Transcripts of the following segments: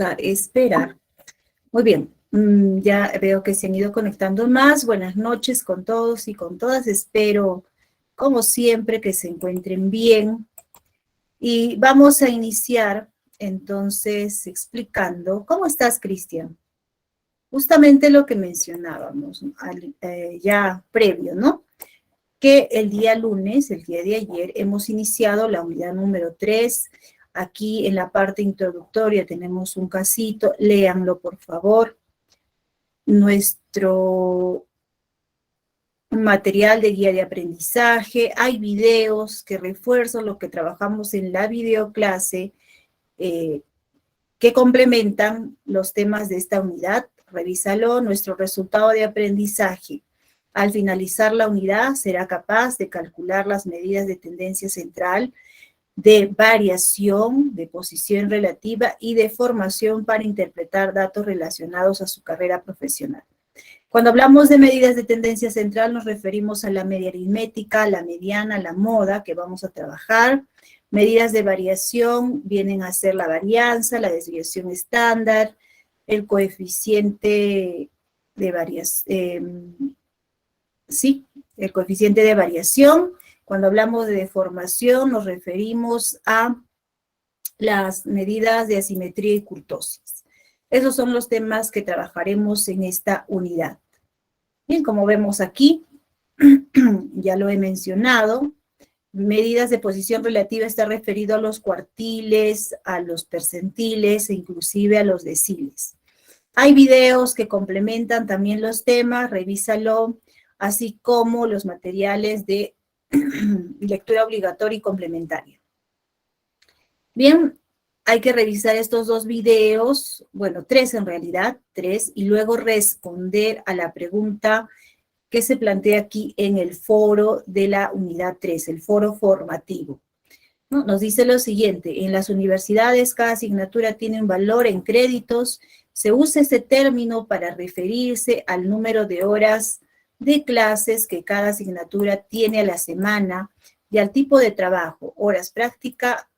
a esperar. Muy bien, ya veo que se han ido conectando más. Buenas noches con todos y con todas. Espero, como siempre, que se encuentren bien. Y vamos a iniciar, entonces, explicando. ¿Cómo estás, Cristian? Justamente lo que mencionábamos ya previo, ¿no? Que el día lunes, el día de ayer, hemos iniciado la unidad número 3. Aquí en la parte introductoria tenemos un casito, léanlo por favor. Nuestro material de guía de aprendizaje, hay videos que refuerzan lo que trabajamos en la videoclase, que complementan los temas de esta unidad. Revísalo. Nuestro resultado de aprendizaje. Al finalizar la unidad, será capaz de calcular las medidas de tendencia central, de variación, de posición relativa y de formación para interpretar datos relacionados a su carrera profesional. Cuando hablamos de medidas de tendencia central, nos referimos a la media aritmética, la mediana, la moda, que vamos a trabajar. Medidas de variación vienen a ser la varianza, la desviación estándar, el coeficiente de variación, el coeficiente de variación. Cuando hablamos de deformación, nos referimos a las medidas de asimetría y kurtosis. Esos son los temas que trabajaremos en esta unidad. Bien, como vemos aquí, ya lo he mencionado, medidas de posición relativa está referido a los cuartiles, a los percentiles e inclusive a los deciles. Hay videos que complementan también los temas, revísalo, así como los materiales de lectura obligatoria y complementaria. Bien, hay que revisar estos 2 videos, bueno, 3 en realidad, 3, y luego responder a la pregunta que se plantea aquí en el foro de la unidad 3, el foro formativo. ¿No? Nos dice lo siguiente: en las universidades cada asignatura tiene un valor en créditos. Se usa este término para referirse al número de horas de clases que cada asignatura tiene a la semana y al tipo de trabajo, horas práctica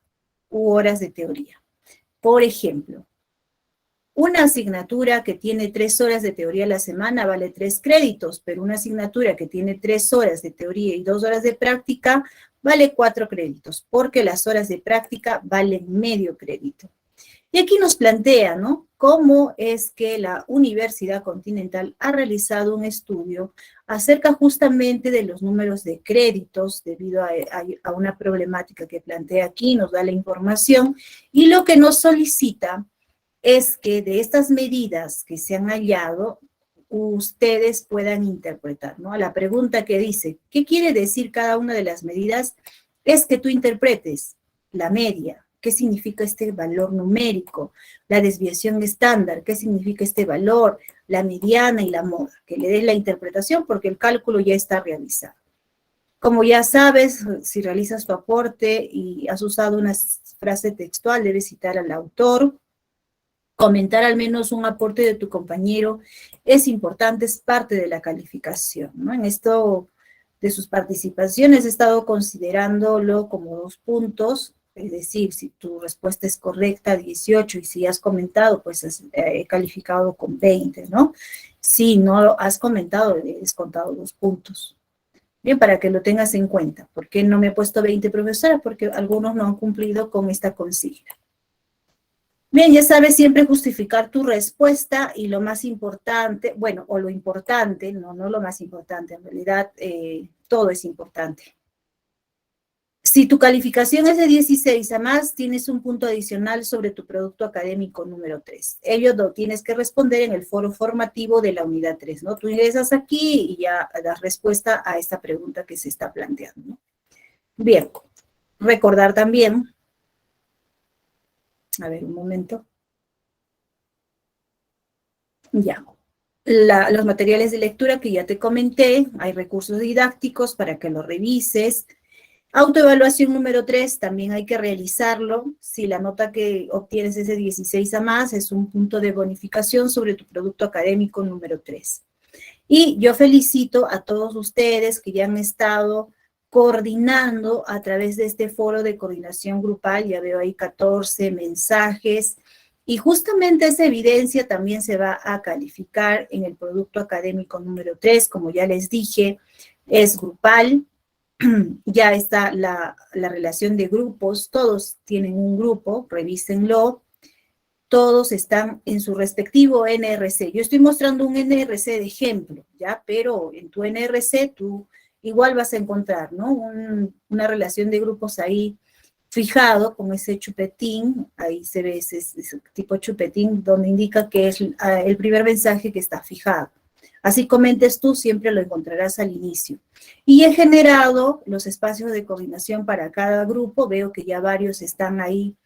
u horas de teoría. Por ejemplo, una asignatura que tiene 3 horas de teoría a la semana vale 3 créditos, pero una asignatura que tiene 3 horas de teoría y 2 horas de práctica vale 4 créditos, porque las horas de práctica valen medio crédito. Y aquí nos plantea, ¿no?, cómo es que la Universidad Continental ha realizado un estudio acerca justamente de los números de créditos debido a una problemática que plantea aquí, nos da la información, y lo que nos solicita es que de estas medidas que se han hallado, ustedes puedan interpretar, ¿no? A la pregunta que dice, ¿qué quiere decir cada una de las medidas? Es que tú interpretes la media, ¿qué significa este valor numérico? La desviación estándar, ¿qué significa este valor? La mediana y la moda, que le des la interpretación porque el cálculo ya está realizado. Como ya sabes, si realizas tu aporte y has usado una frase textual, debes citar al autor. Comentar al menos un aporte de tu compañero es importante, es parte de la calificación, ¿no? En esto de sus participaciones he estado considerándolo como 2 puntos, es decir, si tu respuesta es correcta, 18, y si has comentado, pues he calificado con 20, ¿no? Si no has comentado, he descontado 2 puntos. Bien, para que lo tengas en cuenta. ¿Por qué no me he puesto 20, profesora? Porque algunos no han cumplido con esta consigna. Bien, ya sabes siempre justificar tu respuesta y lo más importante, bueno, o lo importante, no lo más importante, en realidad todo es importante. Si tu calificación es de 16 a más, tienes un punto adicional sobre tu producto académico número 3. Ello lo tienes que responder en el foro formativo de la unidad 3, ¿no? Tú ingresas aquí y ya das respuesta a esta pregunta que se está planteando, ¿no? Bien, recordar también, a ver, un momento. Ya. Los materiales de lectura que ya te comenté, hay recursos didácticos para que lo revises. Autoevaluación número 3, también hay que realizarlo. Si la nota que obtienes es de 16 a más, es un punto de bonificación sobre tu producto académico número 3. Y yo felicito a todos ustedes que ya han estado coordinando a través de este foro de coordinación grupal. Ya veo ahí 14 mensajes. Y justamente esa evidencia también se va a calificar en el producto académico número 3, como ya les dije, es grupal, ya está la relación de grupos, todos tienen un grupo, revísenlo, todos están en su respectivo NRC. Yo estoy mostrando un NRC de ejemplo, ¿ya? Pero en tu NRC tú igual vas a encontrar, ¿no? Una relación de grupos ahí fijado con ese chupetín, ahí se ve ese tipo de chupetín donde indica que es el primer mensaje que está fijado. Así comentes tú, siempre lo encontrarás al inicio. Y he generado los espacios de coordinación para cada grupo, veo que ya varios están ahí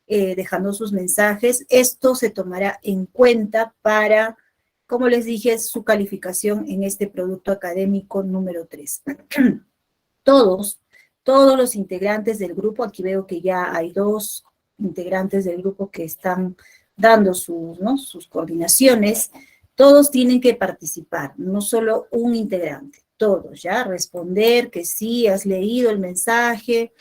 dejando sus mensajes. Esto se tomará en cuenta para, como les dije, su calificación en este producto académico número 3. Todos los integrantes del grupo, aquí veo que ya hay 2 integrantes del grupo que están dando sus coordinaciones, todos tienen que participar, no solo un integrante, todos, ¿ya? Responder que sí, has leído el mensaje,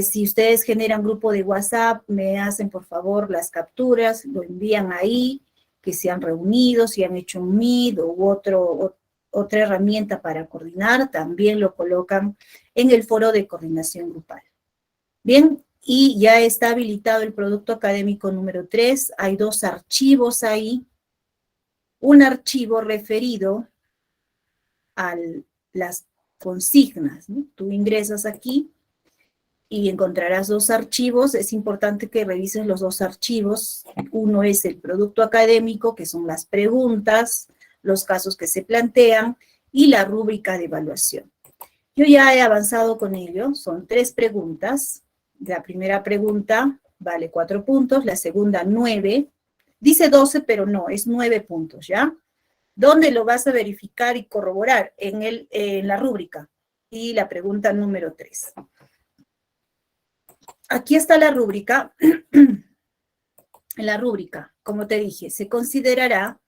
si ustedes generan grupo de WhatsApp, me hacen por favor las capturas, lo envían ahí, que se han reunido, si han hecho un Meet u otra herramienta para coordinar, también lo colocan en el foro de coordinación grupal. Bien, y ya está habilitado el producto académico número 3, hay 2 archivos ahí, un archivo referido a las consignas, ¿no? Tú ingresas aquí y encontrarás 2 archivos, es importante que revises los 2 archivos, uno es el producto académico, que son las preguntas, los casos que se plantean, y la rúbrica de evaluación. Yo ya he avanzado con ello, son 3 preguntas, la primera pregunta vale 4 puntos, la segunda 9, dice 12, pero no, es 9 puntos, ¿ya? ¿Dónde lo vas a verificar y corroborar? En la rúbrica, y la pregunta número 3. Aquí está la rúbrica. En la rúbrica, como te dije, se considerará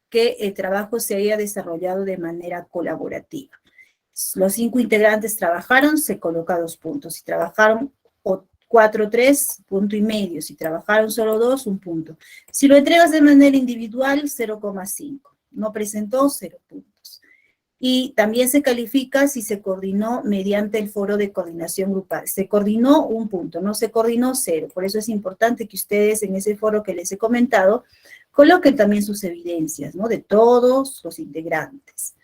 que el trabajo se haya desarrollado de manera colaborativa. Los 5 integrantes trabajaron, se coloca 2 puntos. Si trabajaron 4, 3, punto y medio. Si trabajaron solo 2, 1 punto. Si lo entregas de manera individual, 0,5. No presentó, 0 puntos. Y también se califica si se coordinó mediante el foro de coordinación grupal. Se coordinó 1 punto, no se coordinó 0. Por eso es importante que ustedes en ese foro que les he comentado, coloquen también sus evidencias, ¿no? De todos los integrantes.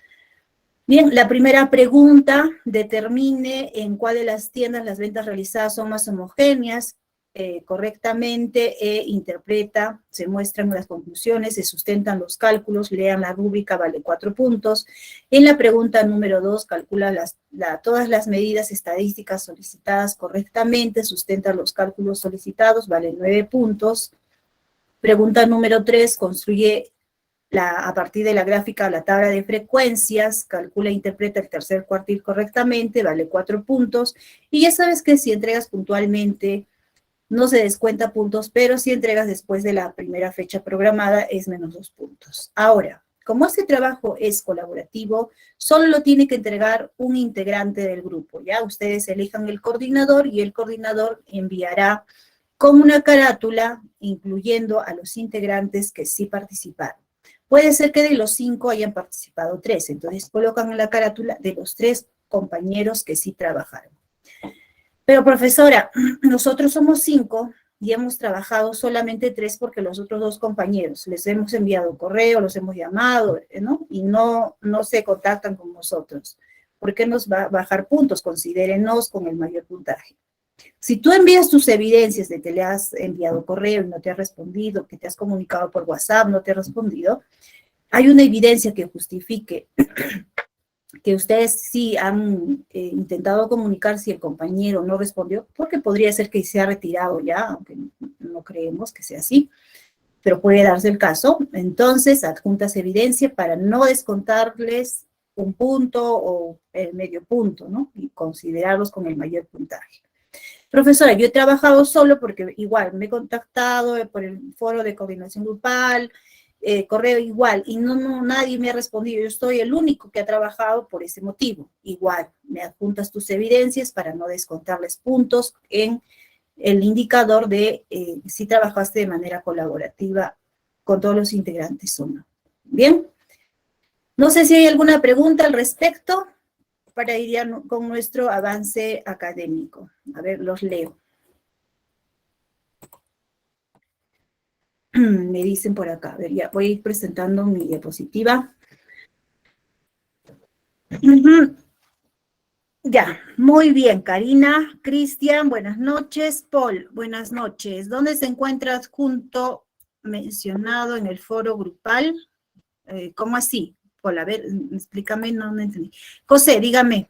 Bien, la primera pregunta, determine en cuál de las tiendas las ventas realizadas son más homogéneas, correctamente, interpreta, se muestran las conclusiones, se sustentan los cálculos, lean la rúbrica, vale 4 puntos. En la pregunta número 2, calcula todas las medidas estadísticas solicitadas correctamente, sustenta los cálculos solicitados, vale 9 puntos. Pregunta número 3, construye a partir de la gráfica la tabla de frecuencias, calcula e interpreta el tercer cuartil correctamente, vale 4 puntos. Y ya sabes que si entregas puntualmente, no se descuenta puntos, pero si entregas después de la primera fecha programada, es menos 2 puntos. Ahora, como este trabajo es colaborativo, solo lo tiene que entregar un integrante del grupo, ¿ya? Ustedes elijan el coordinador y el coordinador enviará con una carátula, incluyendo a los integrantes que sí participaron. Puede ser que de los 5 hayan participado 3, entonces colocan en la carátula de los 3 compañeros que sí trabajaron. Pero profesora, nosotros somos 5 y hemos trabajado solamente 3 porque los otros 2 compañeros les hemos enviado correo, los hemos llamado, ¿no? Y no se contactan con nosotros. ¿Por qué nos va a bajar puntos? Considérenos con el mayor puntaje. Si tú envías tus evidencias de que le has enviado correo y no te ha respondido, que te has comunicado por WhatsApp, no te ha respondido, hay una evidencia que justifique que ustedes sí han intentado comunicar si el compañero no respondió, porque podría ser que se ha retirado ya, aunque no creemos que sea así, pero puede darse el caso. Entonces, adjuntas evidencia para no descontarles 1 punto o el medio punto, ¿no? Y considerarlos con el mayor puntaje. Profesora, yo he trabajado solo porque igual me he contactado por el foro de coordinación grupal, correo igual, y nadie me ha respondido. Yo soy el único que ha trabajado por ese motivo. Igual, me adjuntas tus evidencias para no descontarles puntos en el indicador de si trabajaste de manera colaborativa con todos los integrantes o no. Bien. No sé si hay alguna pregunta al respecto para ir ya con nuestro avance académico. A ver, los leo. Me dicen por acá. A ver, ya voy a ir presentando mi diapositiva. Ya, muy bien, Karina, Cristian, buenas noches. Paul, buenas noches. ¿Dónde se encuentra adjunto mencionado en el foro grupal? ¿Cómo así? Paul, a ver, explícame, no entendí. José, dígame.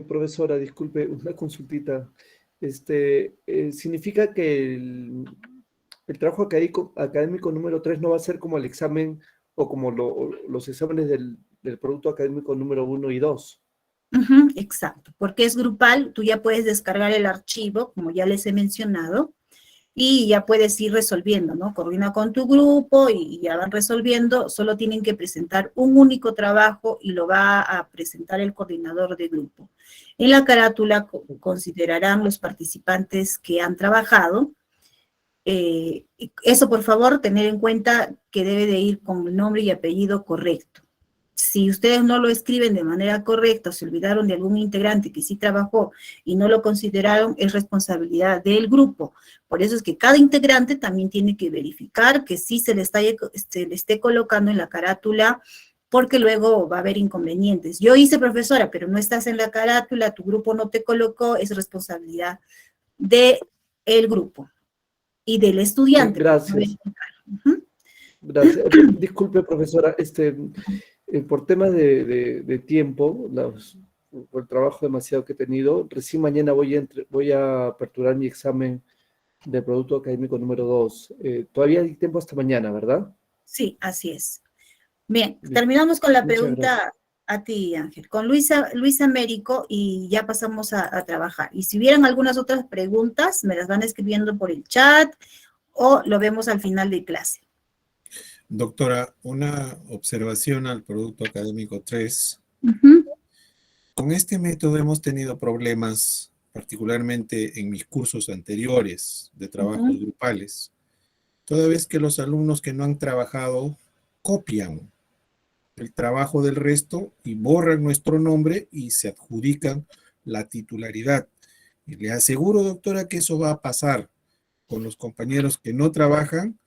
Profesora, disculpe, una consultita. ¿Significa que el trabajo académico número 3 no va a ser como el examen o como los exámenes del producto académico número 1 y 2? Exacto, porque es grupal, tú ya puedes descargar el archivo, como ya les he mencionado, y ya puedes ir resolviendo, ¿no? Coordina con tu grupo y ya van resolviendo, solo tienen que presentar un único trabajo y lo va a presentar el coordinador de grupo. En la carátula considerarán los participantes que han trabajado. Eso, por favor, tener en cuenta que debe de ir con el nombre y apellido correcto. Si ustedes no lo escriben de manera correcta, se olvidaron de algún integrante que sí trabajó y no lo consideraron, es responsabilidad del grupo. Por eso es que cada integrante también tiene que verificar que sí se le esté colocando en la carátula, porque luego va a haber inconvenientes. Yo hice, profesora, pero no estás en la carátula, tu grupo no te colocó, es responsabilidad del grupo y del estudiante. Gracias. Gracias. Disculpe, profesora, por temas de tiempo, por el trabajo demasiado que he tenido, recién mañana voy a aperturar mi examen de producto académico número 2. Todavía hay tiempo hasta mañana, ¿verdad? Sí, así es. Bien, terminamos con la Muchas pregunta gracias. a ti, Ángel. Con Luisa Américo y ya pasamos a trabajar. Y si hubieran algunas otras preguntas, me las van escribiendo por el chat o lo vemos al final de clase. Doctora, una observación al producto académico 3. Con este método hemos tenido problemas, particularmente en mis cursos anteriores de trabajos grupales, toda vez que los alumnos que no han trabajado copian el trabajo del resto y borran nuestro nombre y se adjudican la titularidad. Y le aseguro, doctora, que eso va a pasar con los compañeros que no trabajan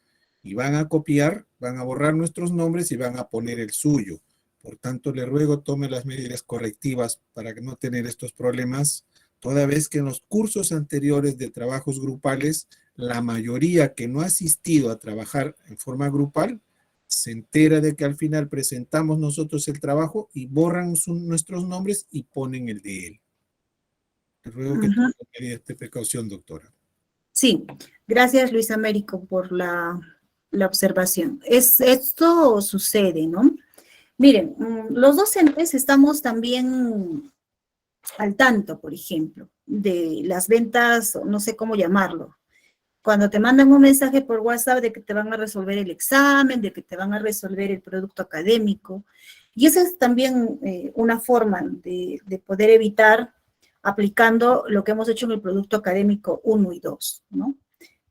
y van a copiar, van a borrar nuestros nombres y van a poner el suyo. Por tanto, le ruego tome las medidas correctivas para no tener estos problemas, toda vez que en los cursos anteriores de trabajos grupales, la mayoría que no ha asistido a trabajar en forma grupal, se entera de que al final presentamos nosotros el trabajo y borran nuestros nombres y ponen el de él. Le ruego que tome medidas de precaución, doctora. Sí, gracias Luis Américo por la observación. Esto sucede, ¿no? Miren, los docentes estamos también al tanto, por ejemplo, de las ventas, no sé cómo llamarlo. Cuando te mandan un mensaje por WhatsApp de que te van a resolver el examen, de que te van a resolver el producto académico. Y esa es también una forma de poder evitar aplicando lo que hemos hecho en el producto académico 1 y 2, ¿no?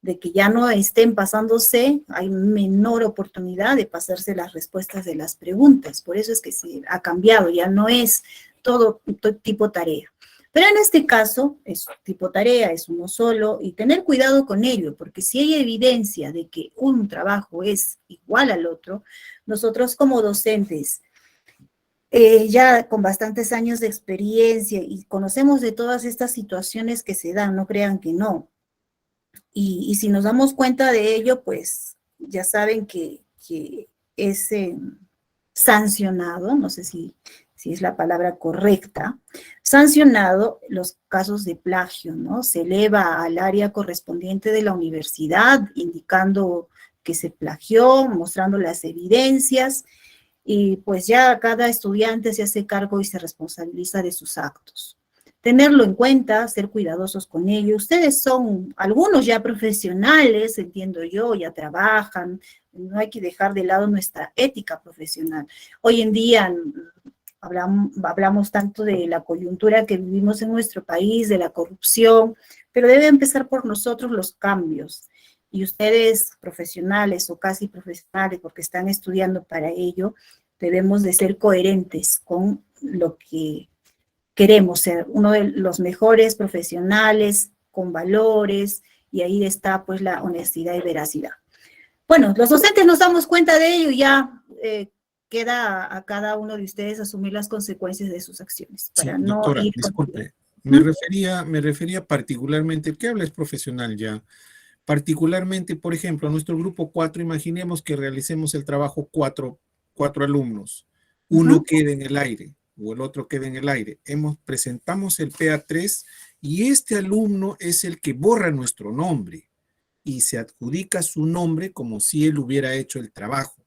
De que ya no estén pasándose, hay menor oportunidad de pasarse las respuestas de las preguntas. Por eso es que se ha cambiado, ya no es todo tipo tarea. Pero en este caso es tipo tarea, es uno solo, y tener cuidado con ello, porque si hay evidencia de que un trabajo es igual al otro, nosotros como docentes, ya con bastantes años de experiencia y conocemos de todas estas situaciones que se dan, no crean que no. Y si nos damos cuenta de ello, pues ya saben que es sancionado, no sé si es la palabra correcta, sancionado los casos de plagio, ¿no? Se eleva al área correspondiente de la universidad, indicando que se plagió, mostrando las evidencias, y pues ya cada estudiante se hace cargo y se responsabiliza de sus actos. Tenerlo en cuenta, ser cuidadosos con ello. Ustedes son algunos ya profesionales, entiendo yo, ya trabajan, no hay que dejar de lado nuestra ética profesional. Hoy en día hablamos tanto de la coyuntura que vivimos en nuestro país, de la corrupción, pero debe empezar por nosotros los cambios. Y ustedes, profesionales o casi profesionales, porque están estudiando para ello, debemos de ser coherentes con lo que queremos ser, uno de los mejores profesionales, con valores, y ahí está pues la honestidad y veracidad. Bueno, los docentes nos damos cuenta de ello y ya queda a cada uno de ustedes asumir las consecuencias de sus acciones. Para sí, no doctora, ir disculpe. Me refería particularmente, el que habla es profesional ya, particularmente, por ejemplo, nuestro grupo 4, imaginemos que realicemos el trabajo cuatro alumnos, uno queda en el aire o el otro queda en el aire. Presentamos el PA3 y este alumno es el que borra nuestro nombre y se adjudica su nombre como si él hubiera hecho el trabajo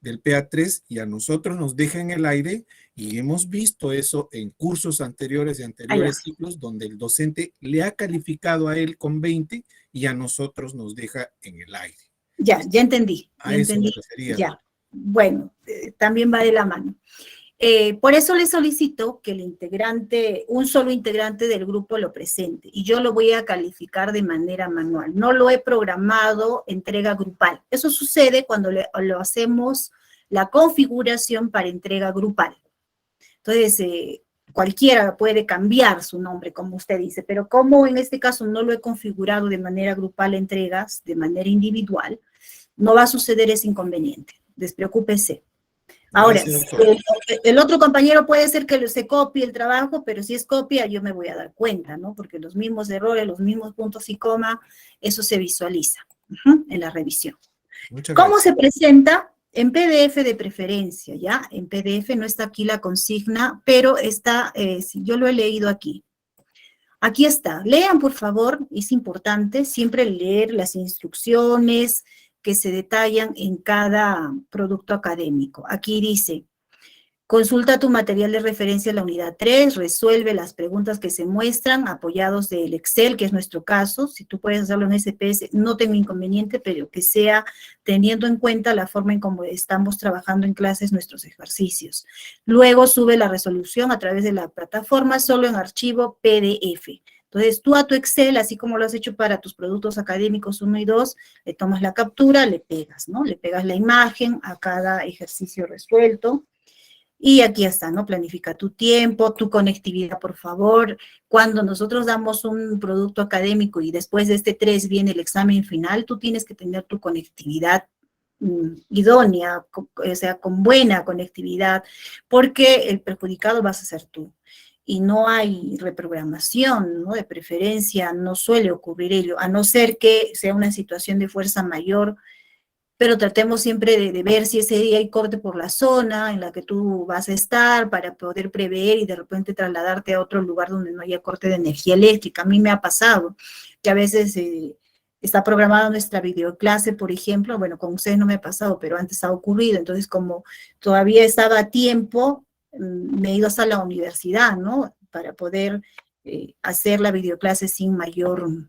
del PA3 y a nosotros nos deja en el aire, y hemos visto eso en cursos anteriores y anteriores ciclos donde el docente le ha calificado a él con 20 y a nosotros nos deja en el aire. Ya entendí. A eso me refería. Ya, bueno, también va de la mano. Por eso le solicito que el integrante, un solo integrante del grupo lo presente, y yo lo voy a calificar de manera manual. No lo he programado entrega grupal. Eso sucede cuando lo hacemos la configuración para entrega grupal. Entonces, cualquiera puede cambiar su nombre, como usted dice, pero como en este caso no lo he configurado de manera grupal entregas, de manera individual, no va a suceder ese inconveniente. Despreocúpese. Ahora, el otro compañero puede ser que se copie el trabajo, pero si es copia yo me voy a dar cuenta, ¿no? Porque los mismos errores, los mismos puntos y coma, eso se visualiza en la revisión. ¿Cómo se presenta? En PDF de preferencia, ¿ya? En PDF no está aquí la consigna, pero está, yo lo he leído aquí. Aquí está. Lean, por favor, es importante siempre leer las instrucciones que se detallan en cada producto académico. Aquí dice, consulta tu material de referencia en la unidad 3, resuelve las preguntas que se muestran apoyados del Excel, que es nuestro caso. Si tú puedes hacerlo en SPS, no tengo inconveniente, pero que sea teniendo en cuenta la forma en cómo estamos trabajando en clases nuestros ejercicios. Luego sube la resolución a través de la plataforma solo en archivo PDF. Entonces, tú a tu Excel, así como lo has hecho para tus productos académicos 1 y 2, le tomas la captura, le pegas, ¿no? Le pegas la imagen a cada ejercicio resuelto. Y aquí está, ¿no? Planifica tu tiempo, tu conectividad, por favor. Cuando nosotros damos un producto académico y después de este 3 viene el examen final, tú tienes que tener tu conectividad idónea, o sea, con buena conectividad, porque el perjudicado vas a ser tú. Y no hay reprogramación, ¿no? De preferencia, no suele ocurrir ello, a no ser que sea una situación de fuerza mayor, pero tratemos siempre de ver si ese día hay corte por la zona en la que tú vas a estar para poder prever y de repente trasladarte a otro lugar donde no haya corte de energía eléctrica. A mí me ha pasado que a veces está programada nuestra videoclase, por ejemplo, bueno, con ustedes no me ha pasado, pero antes ha ocurrido, entonces como todavía estaba a tiempo, me he ido hasta la universidad, ¿no? Para poder hacer la videoclase sin mayor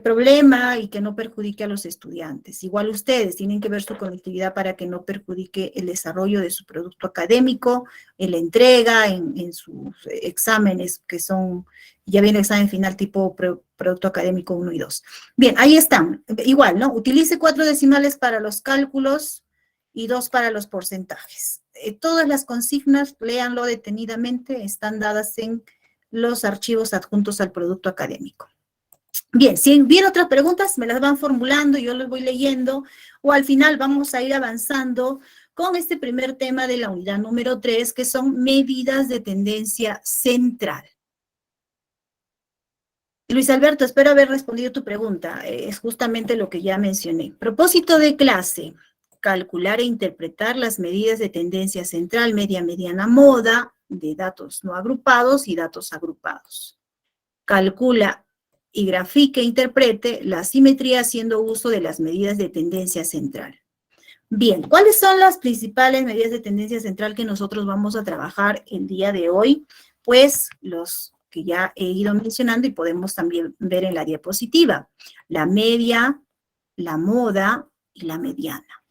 problema y que no perjudique a los estudiantes. Igual ustedes tienen que ver su conectividad para que no perjudique el desarrollo de su producto académico, en la entrega, en sus exámenes que son, ya viene el examen final tipo producto académico 1 y 2. Bien, ahí están. Igual, ¿no? Utilice 4 decimales para los cálculos y 2 para los porcentajes. Todas las consignas, léanlo detenidamente, están dadas en los archivos adjuntos al producto académico. Bien, si vienen otras preguntas, me las van formulando, yo las voy leyendo, o al final vamos a ir avanzando con este primer tema de la unidad número 3, que son medidas de tendencia central. Luis Alberto, espero haber respondido tu pregunta, es justamente lo que ya mencioné. Propósito de clase, calcular e interpretar las medidas de tendencia central, media, mediana, moda, de datos no agrupados y datos agrupados. Calcula y grafique e interprete la simetría haciendo uso de las medidas de tendencia central. Bien, ¿cuáles son las principales medidas de tendencia central que nosotros vamos a trabajar el día de hoy? Pues los que ya he ido mencionando y podemos también ver en la diapositiva. La media, la moda y la mediana.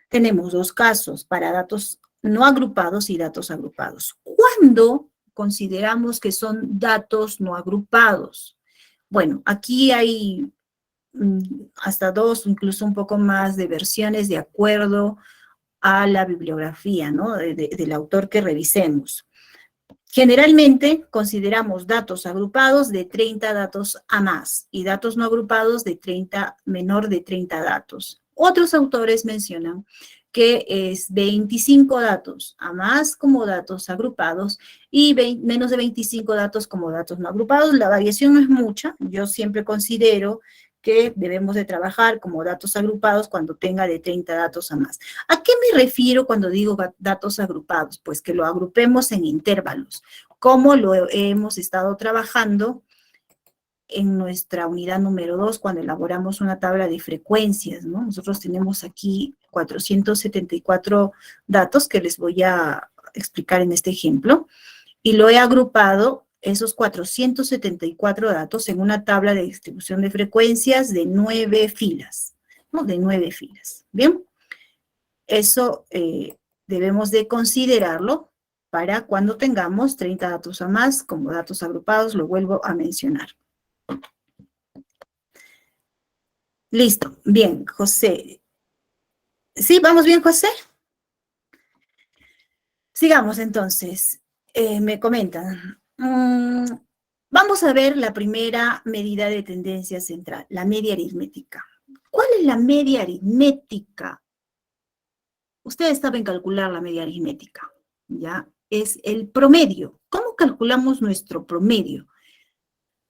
Tenemos 2 casos para datos no agrupados y datos agrupados. ¿Cuándo consideramos que son datos no agrupados? Bueno, aquí hay hasta 2, incluso un poco más de versiones de acuerdo a la bibliografía, ¿no? Del autor que revisemos. Generalmente consideramos datos agrupados de 30 datos a más y datos no agrupados de menor de 30 datos. Otros autores mencionan que es 25 datos a más como datos agrupados y menos de 25 datos como datos no agrupados. La variación no es mucha. Yo siempre considero que debemos de trabajar como datos agrupados cuando tenga de 30 datos a más. ¿A qué me refiero cuando digo datos agrupados? Pues que lo agrupemos en intervalos, como lo hemos estado trabajando en nuestra unidad número 2 cuando elaboramos una tabla de frecuencias, ¿no? Nosotros tenemos aquí 474 datos que les voy a explicar en este ejemplo, y lo he agrupado esos 474 datos en una tabla de distribución de frecuencias de 9 filas, ¿no? De 9 filas, ¿bien? Eso debemos de considerarlo para cuando tengamos 30 datos a más como datos agrupados, lo vuelvo a mencionar. Listo, bien, José. ¿Sí? ¿Vamos bien, José? Sigamos entonces. Me comentan. Vamos a ver la primera medida de tendencia central, la media aritmética. ¿Cuál es la media aritmética? Ustedes saben calcular la media aritmética, ¿ya? Es el promedio. ¿Cómo calculamos nuestro promedio?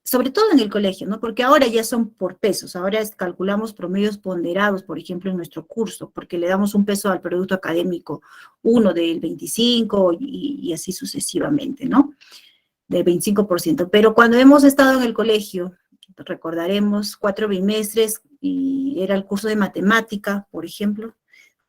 Sobre todo en el colegio, ¿no? Porque ahora ya son por pesos, ahora calculamos promedios ponderados, por ejemplo, en nuestro curso, porque le damos un peso al producto académico, uno del 25 y así sucesivamente, ¿no? Del 25%. Pero cuando hemos estado en el colegio, recordaremos 4 bimestres y era el curso de matemática, por ejemplo,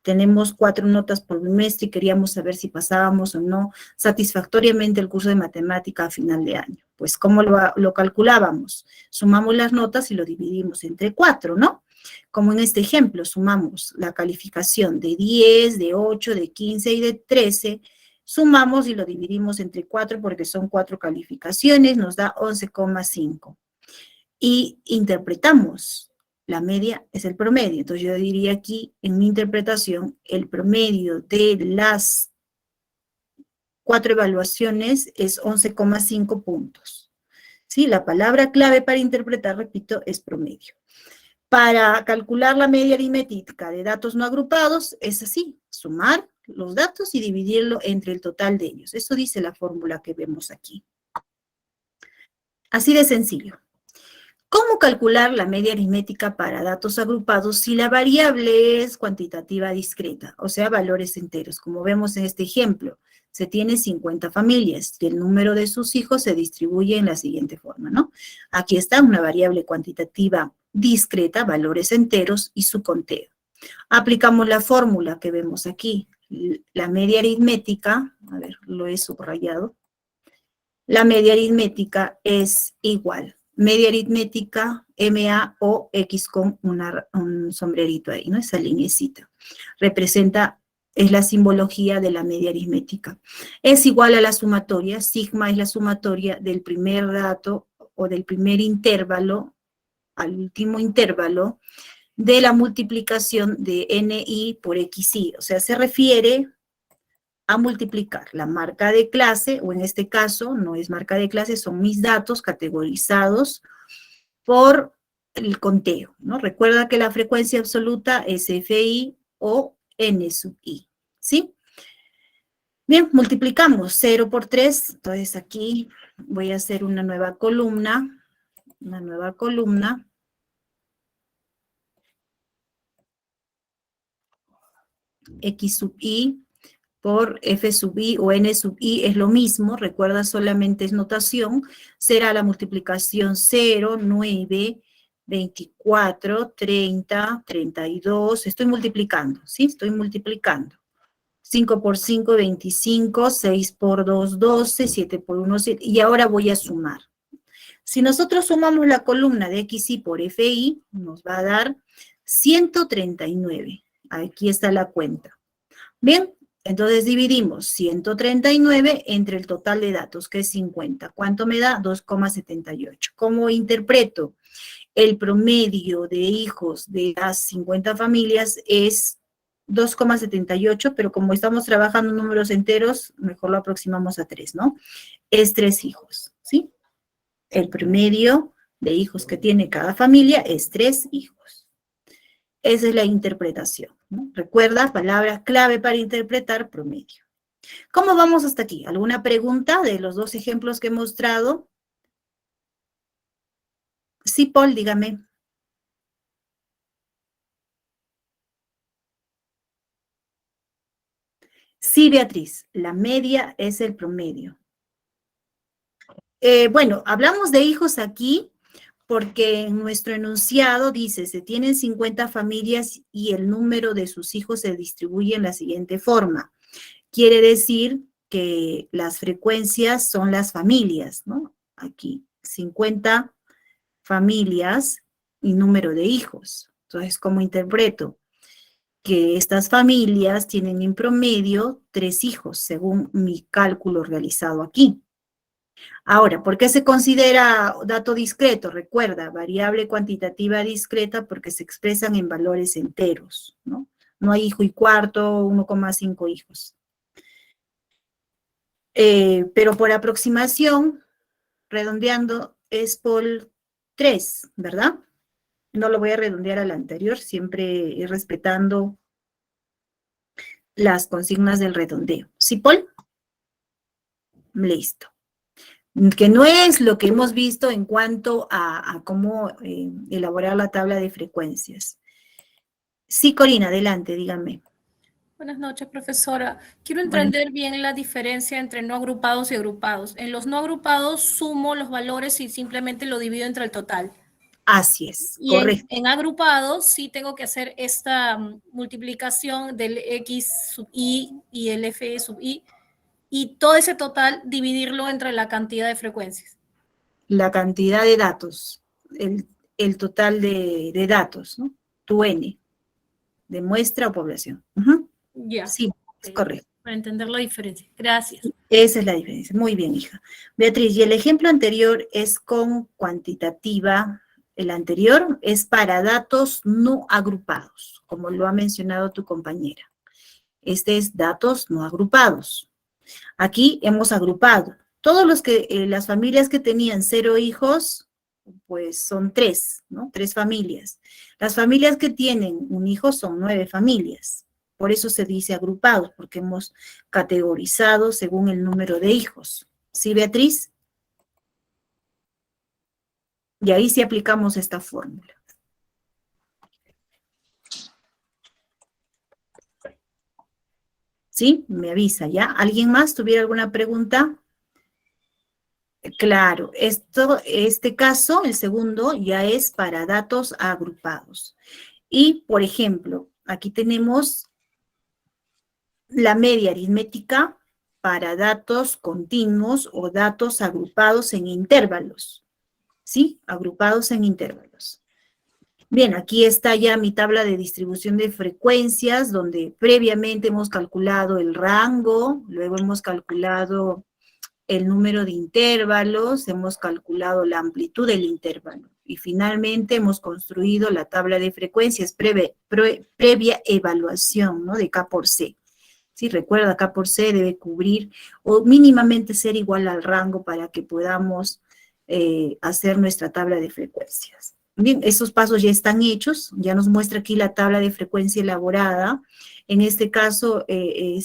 tenemos 4 notas por bimestre y queríamos saber si pasábamos o no satisfactoriamente el curso de matemática a final de año. Pues, ¿cómo lo calculábamos? Sumamos las notas y lo dividimos entre 4, ¿no? Como en este ejemplo, sumamos la calificación de 10, de 8, de 15 y de 13, sumamos y lo dividimos entre 4 porque son 4 calificaciones, nos da 11,5. Y interpretamos. La media es el promedio. Entonces yo diría aquí, en mi interpretación, el promedio de las 4 evaluaciones es 11,5 puntos. ¿Sí? La palabra clave para interpretar, repito, es promedio. Para calcular la media aritmética de datos no agrupados, es así, sumar los datos y dividirlo entre el total de ellos. Eso dice la fórmula que vemos aquí. Así de sencillo. ¿Cómo calcular la media aritmética para datos agrupados si la variable es cuantitativa discreta, o sea, valores enteros? Como vemos en este ejemplo, se tiene 50 familias y el número de sus hijos se distribuye en la siguiente forma, ¿no? Aquí está una variable cuantitativa discreta, valores enteros y su conteo. Aplicamos la fórmula que vemos aquí. La media aritmética, a ver, lo he subrayado. La media aritmética es igual. Media aritmética, MA o X con un sombrerito ahí, ¿no? Esa lineecita. Representa, es la simbología de la media aritmética. Es igual a la sumatoria, sigma es la sumatoria del primer dato o del primer intervalo al último intervalo de la multiplicación de NI por XI. O sea, se refiere a multiplicar la marca de clase, o en este caso no es marca de clase, son mis datos categorizados por el conteo, ¿no? Recuerda que la frecuencia absoluta es FI o N sub I, ¿sí? Bien, multiplicamos 0 por 3, entonces aquí voy a hacer una nueva columna, X sub I por F sub I o N sub I es lo mismo, recuerda solamente es notación, será la multiplicación 0, 9, 24, 30, 32, estoy multiplicando, ¿sí? Estoy multiplicando. 5 por 5, 25, 6 por 2, 12, 7 por 1, 7, y ahora voy a sumar. Si nosotros sumamos la columna de XI por FI, nos va a dar 139. Aquí está la cuenta. Bien, Entonces dividimos 139 entre el total de datos, que es 50. ¿Cuánto me da? 2,78. ¿Cómo interpreto? El promedio de hijos de las 50 familias es 2,78, pero como estamos trabajando en números enteros, mejor lo aproximamos a 3, ¿no? Es 3 hijos, ¿sí? El promedio de hijos que tiene cada familia es 3 hijos. Esa es la interpretación, ¿no? Recuerda, palabra clave para interpretar, promedio. ¿Cómo vamos hasta aquí? ¿Alguna pregunta de los 2 ejemplos que he mostrado? Sí, Paul, dígame. Sí, Beatriz, la media es el promedio. Bueno, hablamos de hijos aquí porque en nuestro enunciado dice, se tienen 50 familias y el número de sus hijos se distribuye en la siguiente forma. Quiere decir que las frecuencias son las familias, ¿no? Aquí, 50 familias y número de hijos. Entonces, ¿cómo interpreto? Que estas familias tienen en promedio 3 hijos, según mi cálculo realizado aquí. Ahora, ¿por qué se considera dato discreto? Recuerda, variable cuantitativa discreta porque se expresan en valores enteros, ¿no? No hay hijo y cuarto, 1,5 hijos. Pero por aproximación, redondeando, es por 3, ¿verdad? No lo voy a redondear al anterior, siempre respetando las consignas del redondeo. ¿Sí, Paul? Listo. Que no es lo que hemos visto en cuanto a cómo elaborar la tabla de frecuencias. Sí, Corina, adelante, dígame. Buenas noches, profesora. Quiero entender bien la diferencia entre no agrupados y agrupados. En los no agrupados sumo los valores y simplemente lo divido entre el total. Así es, Y correcto. en agrupados sí tengo que hacer esta multiplicación del X sub I y el F sub I y todo ese total dividirlo entre la cantidad de frecuencias. La cantidad de datos, el total de datos, ¿no? Tu N, de muestra o población. Ya. Sí, es correcto. Para entender la diferencia. Gracias. Esa es la diferencia. Muy bien, hija. Beatriz, y el ejemplo anterior es con cuantitativa. El anterior es para datos no agrupados, como lo ha mencionado tu compañera. Este es datos no agrupados. Aquí hemos agrupado. Todos las familias que tenían 0 hijos, pues son 3, ¿no? 3 familias. Las familias que tienen un hijo son 9 familias. Por eso se dice agrupados, porque hemos categorizado según el número de hijos. ¿Sí, Beatriz? Y ahí sí aplicamos esta fórmula. ¿Sí? Me avisa, ¿ya? ¿Alguien más tuviera alguna pregunta? Claro, este caso, el segundo, ya es para datos agrupados. Y, por ejemplo, aquí tenemos la media aritmética para datos continuos o datos agrupados en intervalos. ¿Sí? Agrupados en intervalos. Bien, aquí está ya mi tabla de distribución de frecuencias, donde previamente hemos calculado el rango, luego hemos calculado el número de intervalos, hemos calculado la amplitud del intervalo y finalmente hemos construido la tabla de frecuencias previa evaluación, ¿no? De K por C. Sí, recuerda, K por C debe cubrir o mínimamente ser igual al rango para que podamos hacer nuestra tabla de frecuencias. Bien, esos pasos ya están hechos, ya nos muestra aquí la tabla de frecuencia elaborada. En este caso, el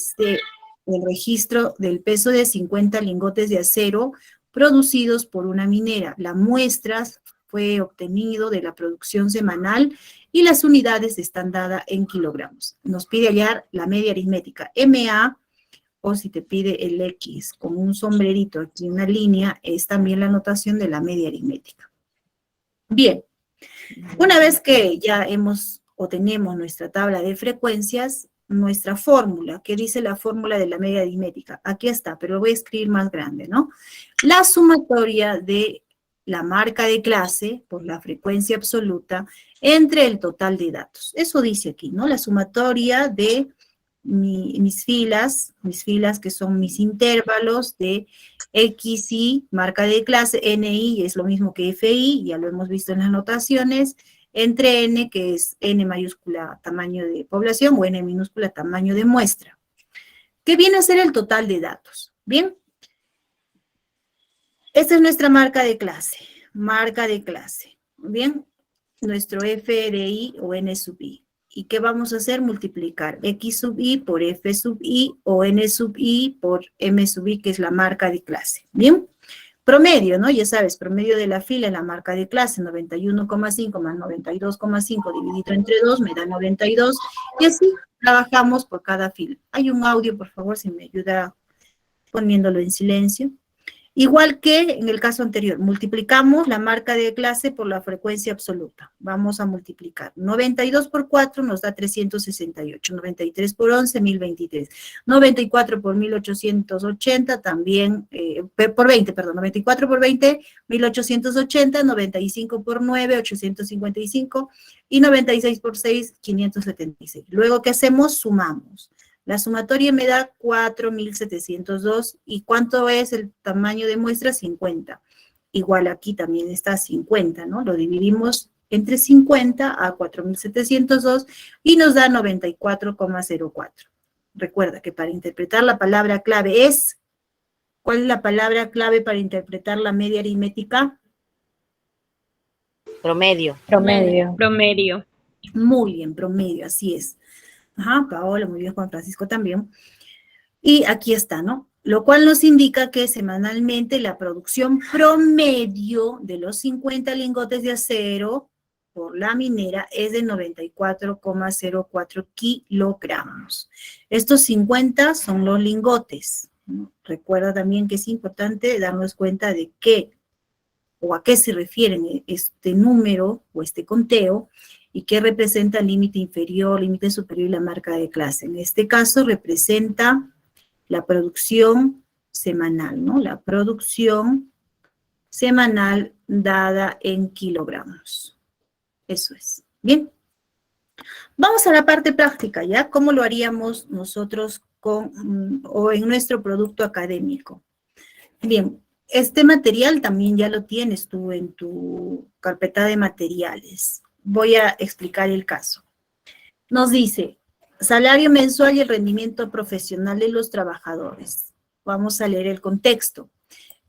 registro del peso de 50 lingotes de acero producidos por una minera. La muestra fue obtenido de la producción semanal y las unidades están dadas en kilogramos. Nos pide hallar la media aritmética MA, o si te pide el X con un sombrerito aquí, una línea, es también la notación de la media aritmética. Bien, una vez que ya tenemos nuestra tabla de frecuencias, nuestra fórmula, ¿qué dice la fórmula de la media aritmética? Aquí está, pero lo voy a escribir más grande, ¿no? La sumatoria de la marca de clase por la frecuencia absoluta entre el total de datos. Eso dice aquí, ¿no? La sumatoria de mis filas que son mis intervalos de X, Y, marca de clase, NI es lo mismo que FI, ya lo hemos visto en las notaciones, entre N, que es N mayúscula tamaño de población, o N minúscula tamaño de muestra. ¿Qué viene a ser el total de datos? Bien, esta es nuestra marca de clase, bien, nuestro F de I o N sub I. ¿Y qué vamos a hacer? Multiplicar X sub I por F sub I o N sub I por M sub I, que es la marca de clase. Bien, promedio, ¿no? Ya sabes, promedio de la fila en la marca de clase, 91,5 más 92,5 dividido entre 2 me da 92, y así trabajamos por cada fila. Hay un audio, por favor, si me ayuda poniéndolo en silencio. Igual que en el caso anterior, multiplicamos la marca de clase por la frecuencia absoluta. Vamos a multiplicar. 92 por 4 nos da 368. 93 por 11, 1023. 94 por 1880 también, por 20, perdón. 94 por 20, 1880. 95 por 9, 855. Y 96 por 6, 576. Luego, ¿qué hacemos? Sumamos. La sumatoria me da 4.702. ¿Y cuánto es el tamaño de muestra? 50. Igual aquí también está 50, ¿no? Lo dividimos entre 50 a 4.702 y nos da 94,04. Recuerda que para interpretar la palabra clave es... ¿Cuál es la palabra clave para interpretar la media aritmética? Promedio. Promedio. Muy bien, promedio, así es. Ajá, Paola, muy bien, Juan Francisco también. Y aquí está, ¿no? Lo cual nos indica que semanalmente la producción promedio de los 50 lingotes de acero por la minera es de 94,04 kilogramos. Estos 50 son los lingotes, ¿no? Recuerda también que es importante darnos cuenta de qué o a qué se refieren este número o este conteo, y qué representa el límite inferior, límite superior y la marca de clase. En este caso representa la producción semanal, ¿no? La producción semanal dada en kilogramos. Eso es. Bien. Vamos a la parte práctica, ¿ya? ¿Cómo lo haríamos nosotros o en nuestro producto académico? Bien, este material también ya lo tienes tú en tu carpeta de materiales. Voy a explicar el caso. Nos dice, salario mensual y el rendimiento profesional de los trabajadores. Vamos a leer el contexto.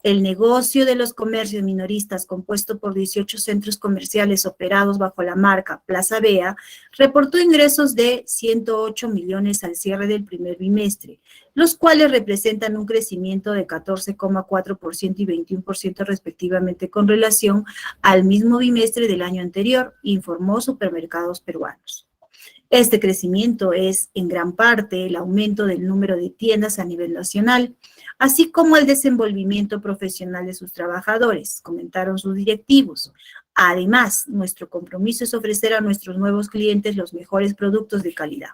El negocio de los comercios minoristas, compuesto por 18 centros comerciales operados bajo la marca Plaza Vea, reportó ingresos de 108 millones al cierre del primer bimestre, los cuales representan un crecimiento de 14,4% y 21% respectivamente con relación al mismo bimestre del año anterior, informó Supermercados Peruanos. Este crecimiento es, en gran parte, el aumento del número de tiendas a nivel nacional, así como el desenvolvimiento profesional de sus trabajadores, comentaron sus directivos. Además, nuestro compromiso es ofrecer a nuestros nuevos clientes los mejores productos de calidad.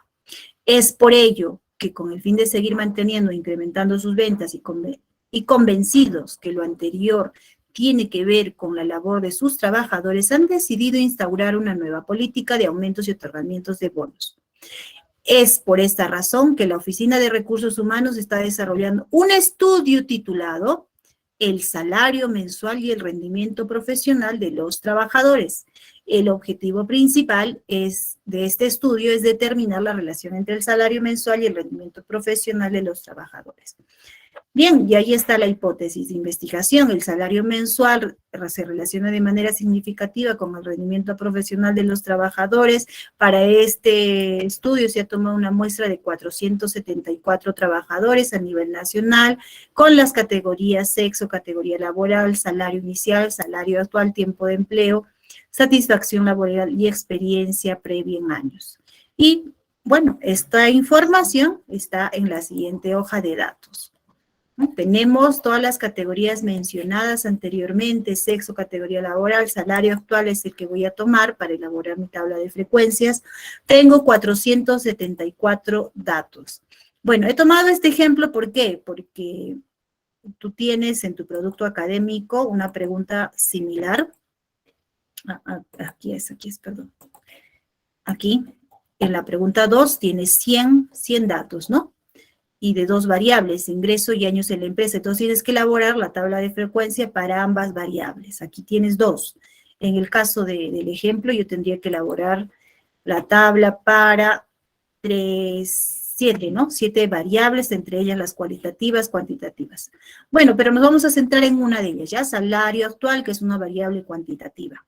Es por ello que, con el fin de seguir manteniendo e incrementando sus ventas y convencidos que lo anterior tiene que ver con la labor de sus trabajadores, han decidido instaurar una nueva política de aumentos y otorgamientos de bonos. Es por esta razón que la Oficina de Recursos Humanos está desarrollando un estudio titulado El salario mensual y el rendimiento profesional de los trabajadores. El objetivo principal de este estudio es determinar la relación entre el salario mensual y el rendimiento profesional de los trabajadores. Bien, y ahí está la hipótesis de investigación. El salario mensual se relaciona de manera significativa con el rendimiento profesional de los trabajadores. Para este estudio se ha tomado una muestra de 474 trabajadores a nivel nacional, con las categorías sexo, categoría laboral, salario inicial, salario actual, tiempo de empleo, satisfacción laboral y experiencia previa en años. Y, bueno, esta información está en la siguiente hoja de datos. Tenemos todas las categorías mencionadas anteriormente, sexo, categoría laboral, salario actual es el que voy a tomar para elaborar mi tabla de frecuencias. Tengo 474 datos. Bueno, he tomado este ejemplo, ¿por qué? Porque tú tienes en tu producto académico una pregunta similar. Aquí es, perdón. Aquí. en la pregunta 2 tienes 100 datos, ¿no? Y de 2 variables, ingreso y años en la empresa. Entonces tienes que elaborar la tabla de frecuencia para ambas variables. Aquí tienes 2. En el caso del ejemplo, yo tendría que elaborar la tabla para 7, ¿no? 7 variables, entre ellas las cualitativas, cuantitativas. Bueno, pero nos vamos a centrar en una de ellas, ¿ya? Salario actual, que es una variable cuantitativa.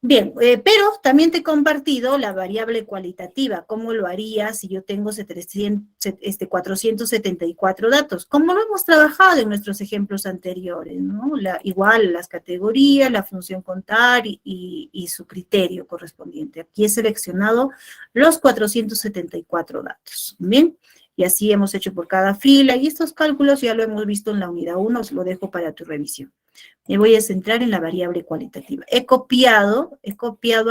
Bien, pero también te he compartido la variable cualitativa. ¿Cómo lo haría si yo tengo 474 datos? Como lo hemos trabajado en nuestros ejemplos anteriores, ¿no? Igual las categorías, la función contar y su criterio correspondiente. Aquí he seleccionado los 474 datos. Bien, y así hemos hecho por cada fila. Y estos cálculos ya lo hemos visto en la unidad 1, os lo dejo para tu revisión. Me voy a centrar en la variable cualitativa. He copiado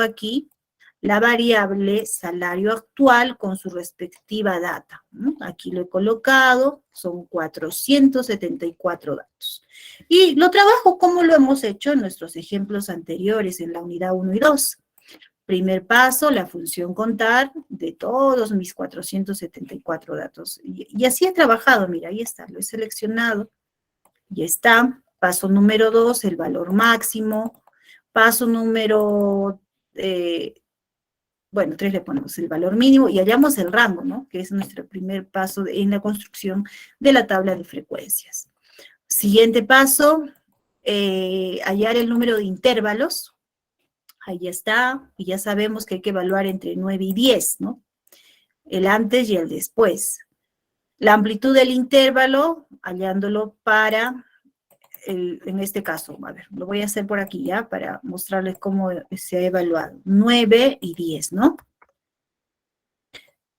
aquí la variable salario actual con su respectiva data, ¿no? Aquí lo he colocado, son 474 datos. Y lo trabajo como lo hemos hecho en nuestros ejemplos anteriores, en la unidad 1 y 2. Primer paso, la función contar de todos mis 474 datos. Y así he trabajado, mira, ahí está, lo he seleccionado, ya está. Paso número 2, el valor máximo. Paso número, 3 le ponemos el valor mínimo y hallamos el rango, ¿no? Que es nuestro primer paso en la construcción de la tabla de frecuencias. Siguiente paso, hallar el número de intervalos. Ahí está, y ya sabemos que hay que evaluar entre 9 y 10, ¿no? El antes y el después. La amplitud del intervalo, hallándolo para... en este caso, a ver, lo voy a hacer por aquí ya, para mostrarles cómo se ha evaluado. 9 y 10, ¿no?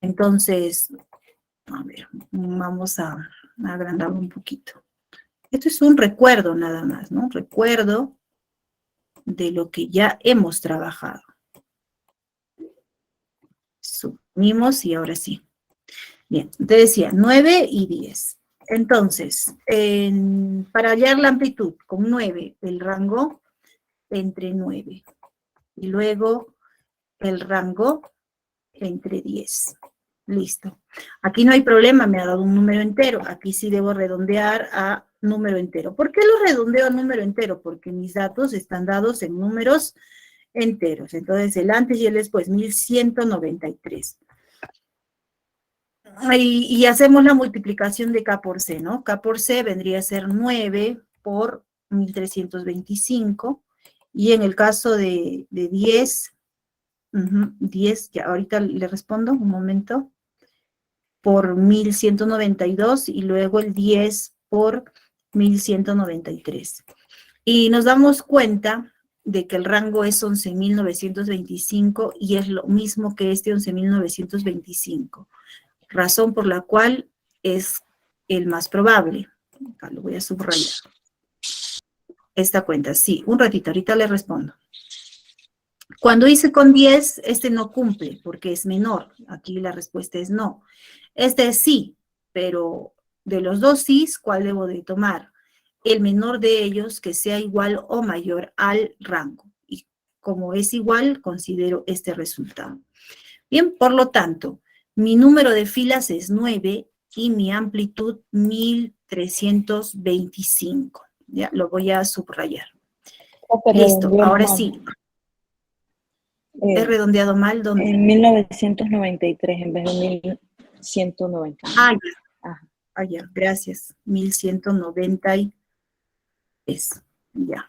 Entonces, a ver, vamos a agrandarlo un poquito. Esto es un recuerdo nada más, ¿no? Recuerdo de lo que ya hemos trabajado. Suprimimos y ahora sí. Bien, te decía, 9 y 10. Entonces, para hallar la amplitud con 9, el rango entre 9. Y luego el rango entre 10. Listo. Aquí no hay problema, me ha dado un número entero. Aquí sí debo redondear a número entero. ¿Por qué lo redondeo a número entero? Porque mis datos están dados en números enteros. Entonces, el antes y el después, 1193. Y hacemos la multiplicación de K por C, ¿no? K por C vendría a ser 9 por 1325. Y en el caso de 10, 10, ya ahorita le respondo, un momento, por 1192 y luego el 10 por 1193. Y nos damos cuenta de que el rango es 11.925 y es lo mismo que este 11.925. Razón por la cual es el más probable. Acá lo voy a subrayar. Esta cuenta, sí, un ratito, ahorita le respondo. Cuando hice con 10, este no cumple porque es menor. Aquí la respuesta es no. Este es sí, pero de los dos sís, ¿cuál debo de tomar? El menor de ellos que sea igual o mayor al rango. Y como es igual, considero este resultado. Bien, por lo tanto, mi número de filas es 9 y mi amplitud 1325. Ya, lo voy a subrayar. Listo, ahora sí. ¿He redondeado mal? ¿Dónde? En 1993 en vez de 1190. Ah, ya. Ah, ya, gracias. 1193. Ya.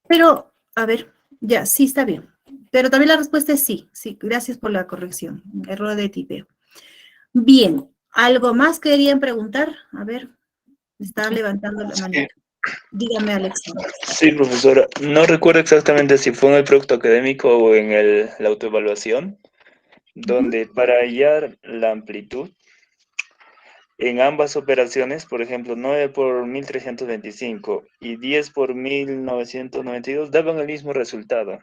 Pero, a ver, ya, sí, está bien. Pero también la respuesta es sí. Sí, gracias por la corrección. Error de tipeo. Bien, ¿algo más querían preguntar? A ver, me estaba levantando la mano. Dígame, Alex. Sí, profesora. No recuerdo exactamente si fue en el producto académico o en la autoevaluación, donde para hallar la amplitud, en ambas operaciones, por ejemplo, 9 por 1325 y 10 por 1992, daban el mismo resultado.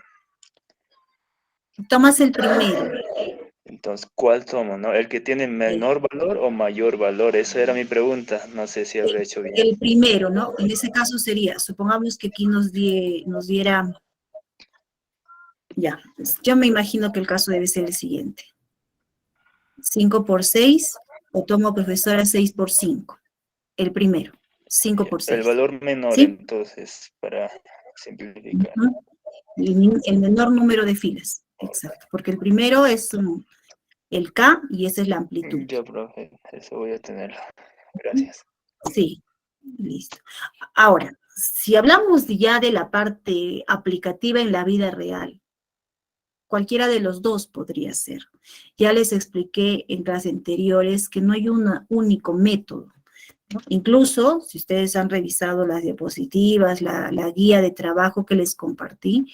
Tomas el primero. Entonces, ¿cuál tomo, no? ¿El que tiene menor valor o mayor valor? Esa era mi pregunta. No sé si habré hecho bien. El primero, ¿no? En ese caso sería, supongamos que aquí nos diera Ya, pues, yo me imagino que el caso debe ser el siguiente. 5 por 6, o tomo, profesora, 6 por 5. El primero, 5 por 6. El valor menor, ¿Sí? entonces, para simplificar. El menor número de filas, exacto, porque el primero es el K y esa es la amplitud. Ya, profe, eso voy a tenerlo. Gracias. Sí, listo. Ahora, si hablamos ya de la parte aplicativa en la vida real, cualquiera de los dos podría ser. Ya les expliqué en clases anteriores que no hay un único método, ¿no? Incluso, si ustedes han revisado las diapositivas, la guía de trabajo que les compartí,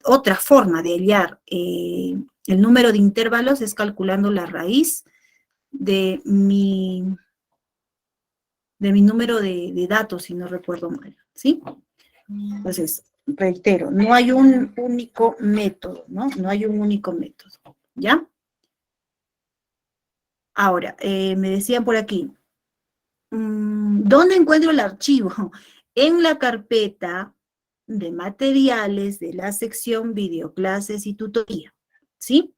otra forma de hallar el número de intervalos es calculando la raíz de mi número de datos, si no recuerdo mal, ¿sí? Entonces, reitero, no hay un único método, ¿no? No hay un único método, ¿ya? Ahora, me decían por aquí, ¿dónde encuentro el archivo? En la carpeta de materiales de la sección videoclases y tutoría, ¿sí?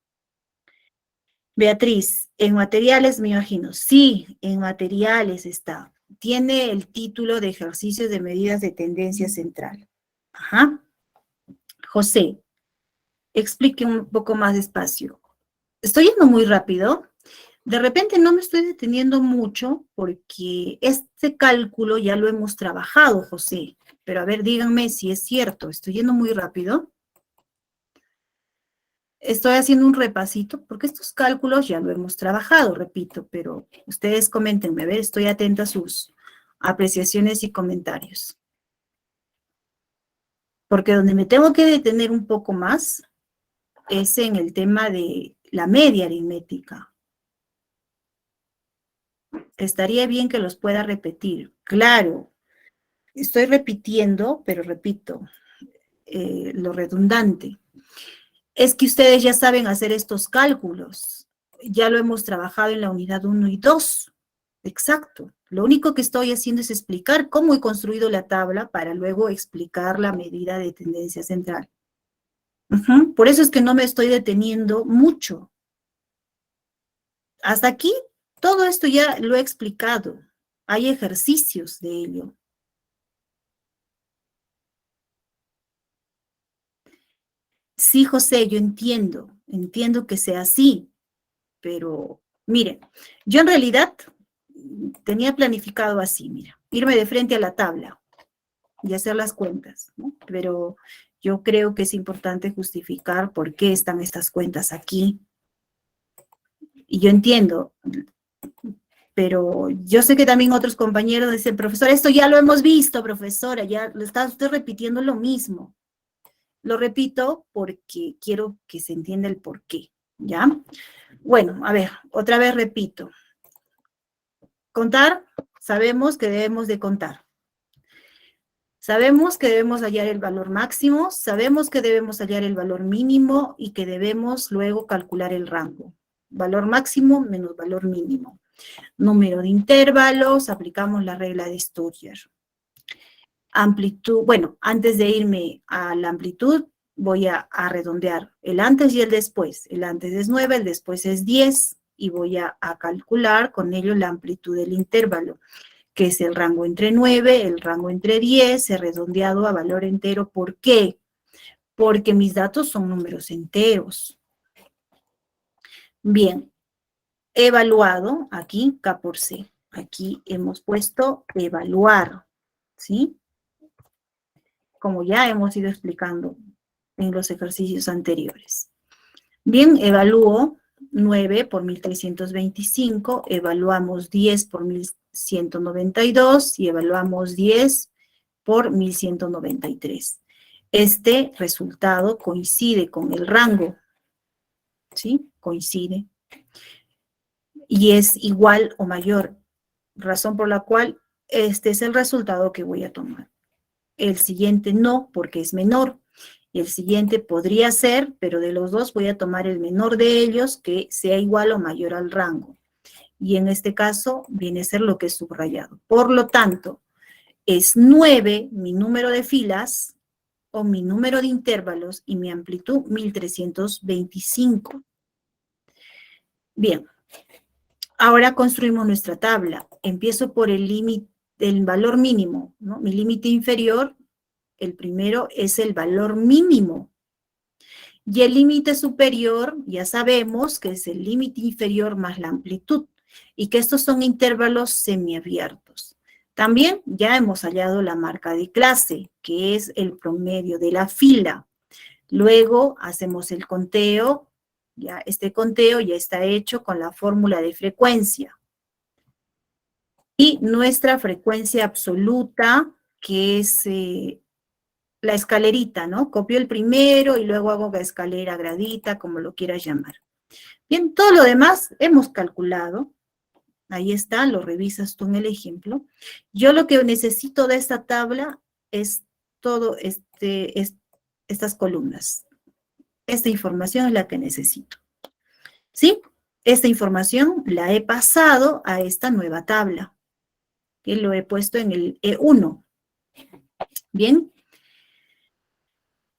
Beatriz, en materiales me imagino, sí, en materiales está. Tiene el título de ejercicios de medidas de tendencia central. Ajá. José, explique un poco más despacio. Estoy yendo muy rápido. De repente no me estoy deteniendo mucho porque este cálculo ya lo hemos trabajado, José. Pero a ver, díganme si es cierto. Estoy yendo muy rápido. Estoy haciendo un repasito porque estos cálculos ya lo hemos trabajado, repito, pero ustedes coméntenme, a ver, estoy atenta a sus apreciaciones y comentarios. Porque donde me tengo que detener un poco más es en el tema de la media aritmética. Estaría bien que los pueda repetir. Claro, estoy repitiendo, pero repito, lo redundante. Es que ustedes ya saben hacer estos cálculos. Ya lo hemos trabajado en la unidad 1 y 2. Exacto. Lo único que estoy haciendo es explicar cómo he construido la tabla para luego explicar la medida de tendencia central. Por eso es que no me estoy deteniendo mucho. Hasta aquí, todo esto ya lo he explicado. Hay ejercicios de ello. Sí, José, yo entiendo que sea así, pero miren, yo en realidad tenía planificado así, mira, irme de frente a la tabla y hacer las cuentas, ¿no? Pero yo creo que es importante justificar por qué están estas cuentas aquí. Y yo entiendo, pero yo sé que también otros compañeros dicen, profesor, esto ya lo hemos visto, profesora, ya lo está usted repitiendo lo mismo. Lo repito porque quiero que se entienda el por qué, ¿ya? Bueno, a ver, otra vez repito. Contar, sabemos que debemos de contar. Sabemos que debemos hallar el valor máximo, sabemos que debemos hallar el valor mínimo y que debemos luego calcular el rango. Valor máximo menos valor mínimo. Número de intervalos, aplicamos la regla de Sturger. Amplitud, bueno, antes de irme a la amplitud, voy a redondear el antes y el después. El antes es 9, el después es 10, y voy a calcular con ello la amplitud del intervalo, que es el rango entre 9, el rango entre 10, redondeado a valor entero. ¿Por qué? Porque mis datos son números enteros. Bien, evaluado, aquí K por C. Aquí hemos puesto evaluar, ¿sí? Como ya hemos ido explicando en los ejercicios anteriores. Bien, evalúo 9 por 1325, evaluamos 10 por 1192 y evaluamos 10 por 1193. Este resultado coincide con el rango, ¿sí? Coincide. Y es igual o mayor, razón por la cual este es el resultado que voy a tomar. El siguiente no, porque es menor. Y el siguiente podría ser, pero de los dos voy a tomar el menor de ellos que sea igual o mayor al rango. Y en este caso viene a ser lo que es subrayado. Por lo tanto, es 9 mi número de filas con mi número de intervalos y mi amplitud 1325. Bien, ahora construimos nuestra tabla. Empiezo por el límite, el valor mínimo, ¿no? Mi límite inferior, el primero es el valor mínimo. Y el límite superior, ya sabemos que es el límite inferior más la amplitud, y que estos son intervalos semiabiertos. También ya hemos hallado la marca de clase, que es el promedio de la fila. Luego hacemos el conteo, ya este conteo ya está hecho con la fórmula de frecuencia. Y nuestra frecuencia absoluta, que es la escalerita, ¿no? Copio el primero y luego hago la escalera gradita, como lo quieras llamar. Bien, todo lo demás hemos calculado. Ahí está, lo revisas tú en el ejemplo. Yo lo que necesito de esta tabla es todo estas columnas. Esta información es la que necesito. ¿Sí? Esta información la he pasado a esta nueva tabla, que lo he puesto en el E1. Bien.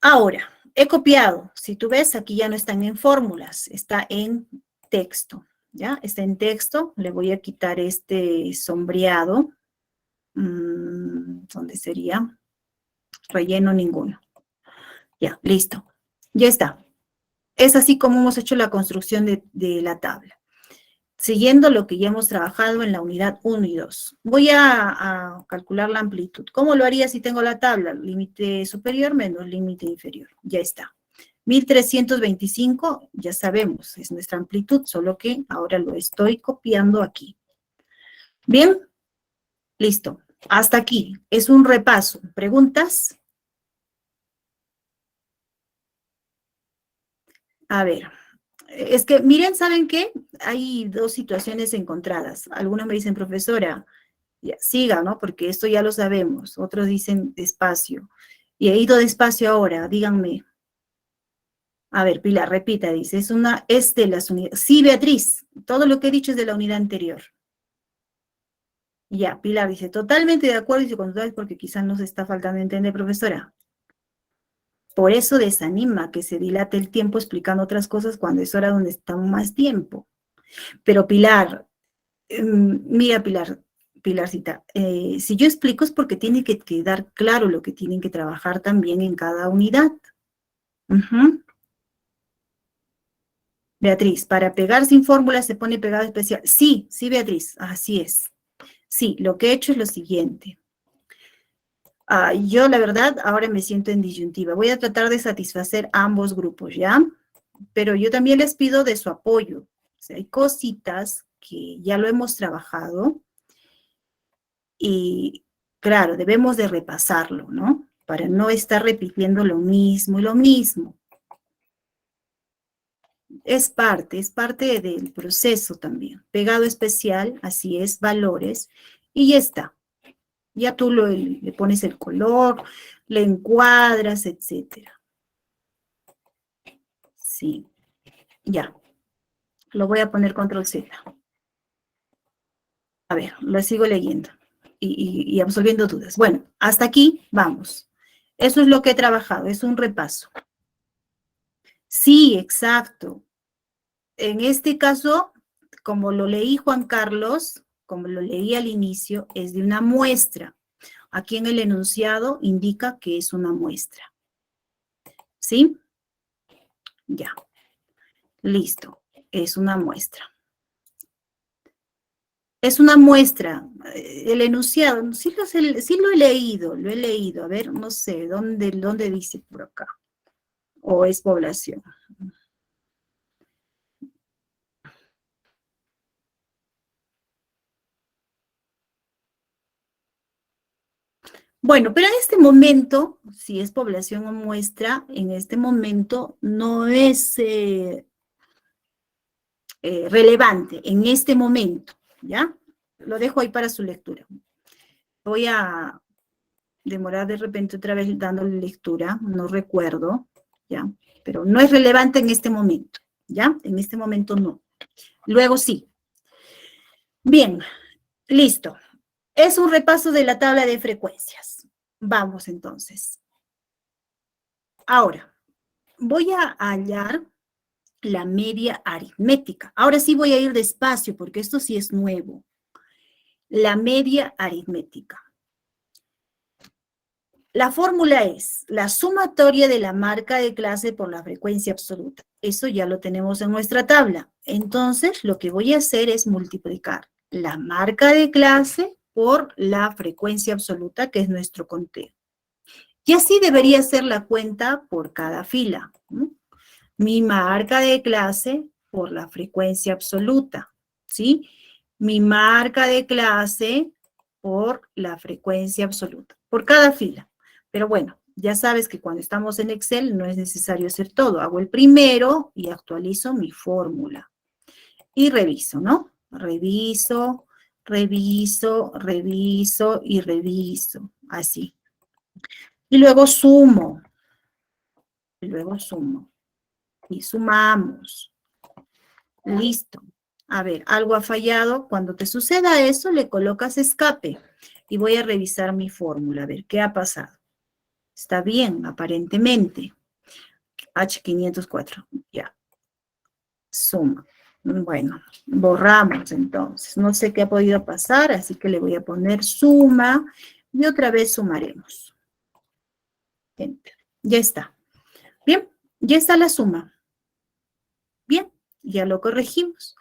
Ahora, he copiado. Si tú ves, aquí ya no están en fórmulas, está en texto. ¿Ya? Está en texto. Le voy a quitar este sombreado. ¿Dónde sería? Relleno ninguno. Ya, listo. Ya está. Es así como hemos hecho la construcción de la tabla. Siguiendo lo que ya hemos trabajado en la unidad 1 y 2. Voy a calcular la amplitud. ¿Cómo lo haría si tengo la tabla? Límite superior menos límite inferior. Ya está. 1325, ya sabemos, es nuestra amplitud, solo que ahora lo estoy copiando aquí. Bien, listo. Hasta aquí. Es un repaso. ¿Preguntas? A ver. Es que, miren, ¿saben qué? Hay dos situaciones encontradas. Algunos me dicen, profesora, ya, siga, ¿no? Porque esto ya lo sabemos. Otros dicen despacio. Y he ido despacio ahora, díganme. A ver, Pilar, repita, dice, es de las unidades. Sí, Beatriz, todo lo que he dicho es de la unidad anterior. Ya, Pilar dice, totalmente de acuerdo, dice, cuando sabes, porque quizás nos está faltando entender, profesora. Por eso desanima que se dilate el tiempo explicando otras cosas cuando es hora donde está más tiempo. Pero Pilar, mira Pilarcita, si yo explico es porque tiene que quedar claro lo que tienen que trabajar también en cada unidad. Beatriz, para pegar sin fórmula se pone pegado especial. Sí, sí, Beatriz, así es. Sí, lo que he hecho es lo siguiente. Yo, la verdad, ahora me siento en disyuntiva. Voy a tratar de satisfacer a ambos grupos, ¿ya? Pero yo también les pido de su apoyo. O sea, hay cositas que ya lo hemos trabajado y, claro, debemos de repasarlo, ¿no? Para no estar repitiendo lo mismo y lo mismo. Es parte del proceso también. Pegado especial, así es, valores, y ya está. Ya tú le pones el color, le encuadras, etcétera. Sí, ya. Lo voy a poner control Z. A ver, lo sigo leyendo y absolviendo dudas. Bueno, hasta aquí vamos. Eso es lo que he trabajado, es un repaso. Sí, exacto. En este caso, como lo leí Juan Carlos, como lo leí al inicio, es de una muestra. Aquí en el enunciado indica que es una muestra. ¿Sí? Ya. Listo. Es una muestra. Es una muestra. El enunciado, sí lo he leído, lo he leído. A ver, no sé, ¿dónde dice por acá? ¿O es población? Bueno, pero en este momento, si es población o muestra, en este momento no es relevante, en este momento, ¿ya? Lo dejo ahí para su lectura. Voy a demorar de repente otra vez dándole lectura, no recuerdo, ¿ya? Pero no es relevante en este momento, ¿ya? En este momento no. Luego sí. Bien, listo. Es un repaso de la tabla de frecuencias. Vamos entonces. Ahora, voy a hallar la media aritmética. Ahora sí voy a ir despacio porque esto sí es nuevo. La media aritmética. La fórmula es la sumatoria de la marca de clase por la frecuencia absoluta. Eso ya lo tenemos en nuestra tabla. Entonces, lo que voy a hacer es multiplicar la marca de clase por la frecuencia absoluta, que es nuestro conteo. Y así debería ser la cuenta por cada fila, ¿no? Mi marca de clase por la frecuencia absoluta, ¿sí? Mi marca de clase por la frecuencia absoluta, por cada fila. Pero bueno, ya sabes que cuando estamos en Excel no es necesario hacer todo. Hago el primero y actualizo mi fórmula. Y reviso, ¿no? Reviso, reviso, reviso y reviso. Así. Y luego sumo. Y luego sumo. Y sumamos. Listo. A ver, algo ha fallado. Cuando te suceda eso, le colocas escape. Y voy a revisar mi fórmula. A ver, ¿qué ha pasado? Está bien, aparentemente. H504. Ya. Suma. Bueno, borramos entonces. No sé qué ha podido pasar, así que le voy a poner suma. Y otra vez sumaremos. Enter. Ya está. Bien, ya está la suma. Bien, ya lo corregimos.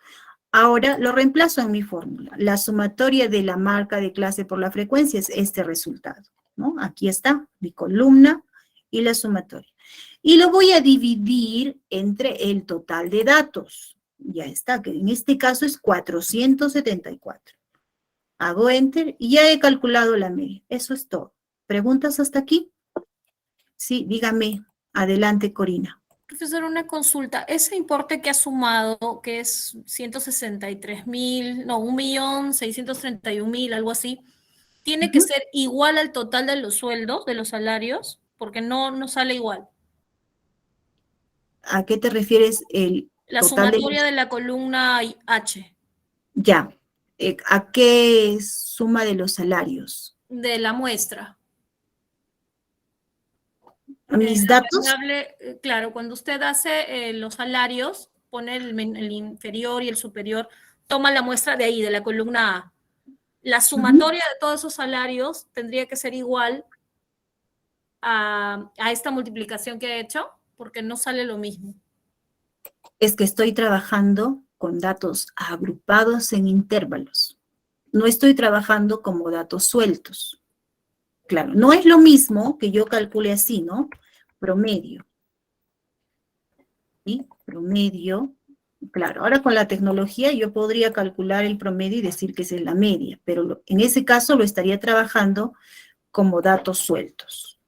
Ahora lo reemplazo en mi fórmula. La sumatoria de la marca de clase por la frecuencia es este resultado, ¿no? Aquí está mi columna y la sumatoria. Y lo voy a dividir entre el total de datos. Ya está, que en este caso es 474. Hago enter y ya he calculado la media. Eso es todo. ¿Preguntas hasta aquí? Sí, dígame. Adelante, Corina. Profesor, una consulta. Ese importe que ha sumado, que es 163.000, no, 1.631.000, algo así, ¿tiene que ser igual al total de los sueldos, de los salarios? Porque no sale igual. ¿A qué te refieres el La total sumatoria de la columna H. Ya. ¿A qué suma de los salarios? De la muestra. ¿Mis datos? Claro, cuando usted hace los salarios, pone el inferior y el superior, toma la muestra de ahí, de la columna A. La sumatoria de todos esos salarios tendría que ser igual a esta multiplicación que he hecho, porque no sale lo mismo. Es que estoy trabajando con datos agrupados en intervalos. No estoy trabajando como datos sueltos. Claro, no es lo mismo que yo calcule así, ¿no? Promedio. ¿Sí? Promedio. Claro, ahora con la tecnología yo podría calcular el promedio y decir que es la media, pero en ese caso lo estaría trabajando como datos sueltos.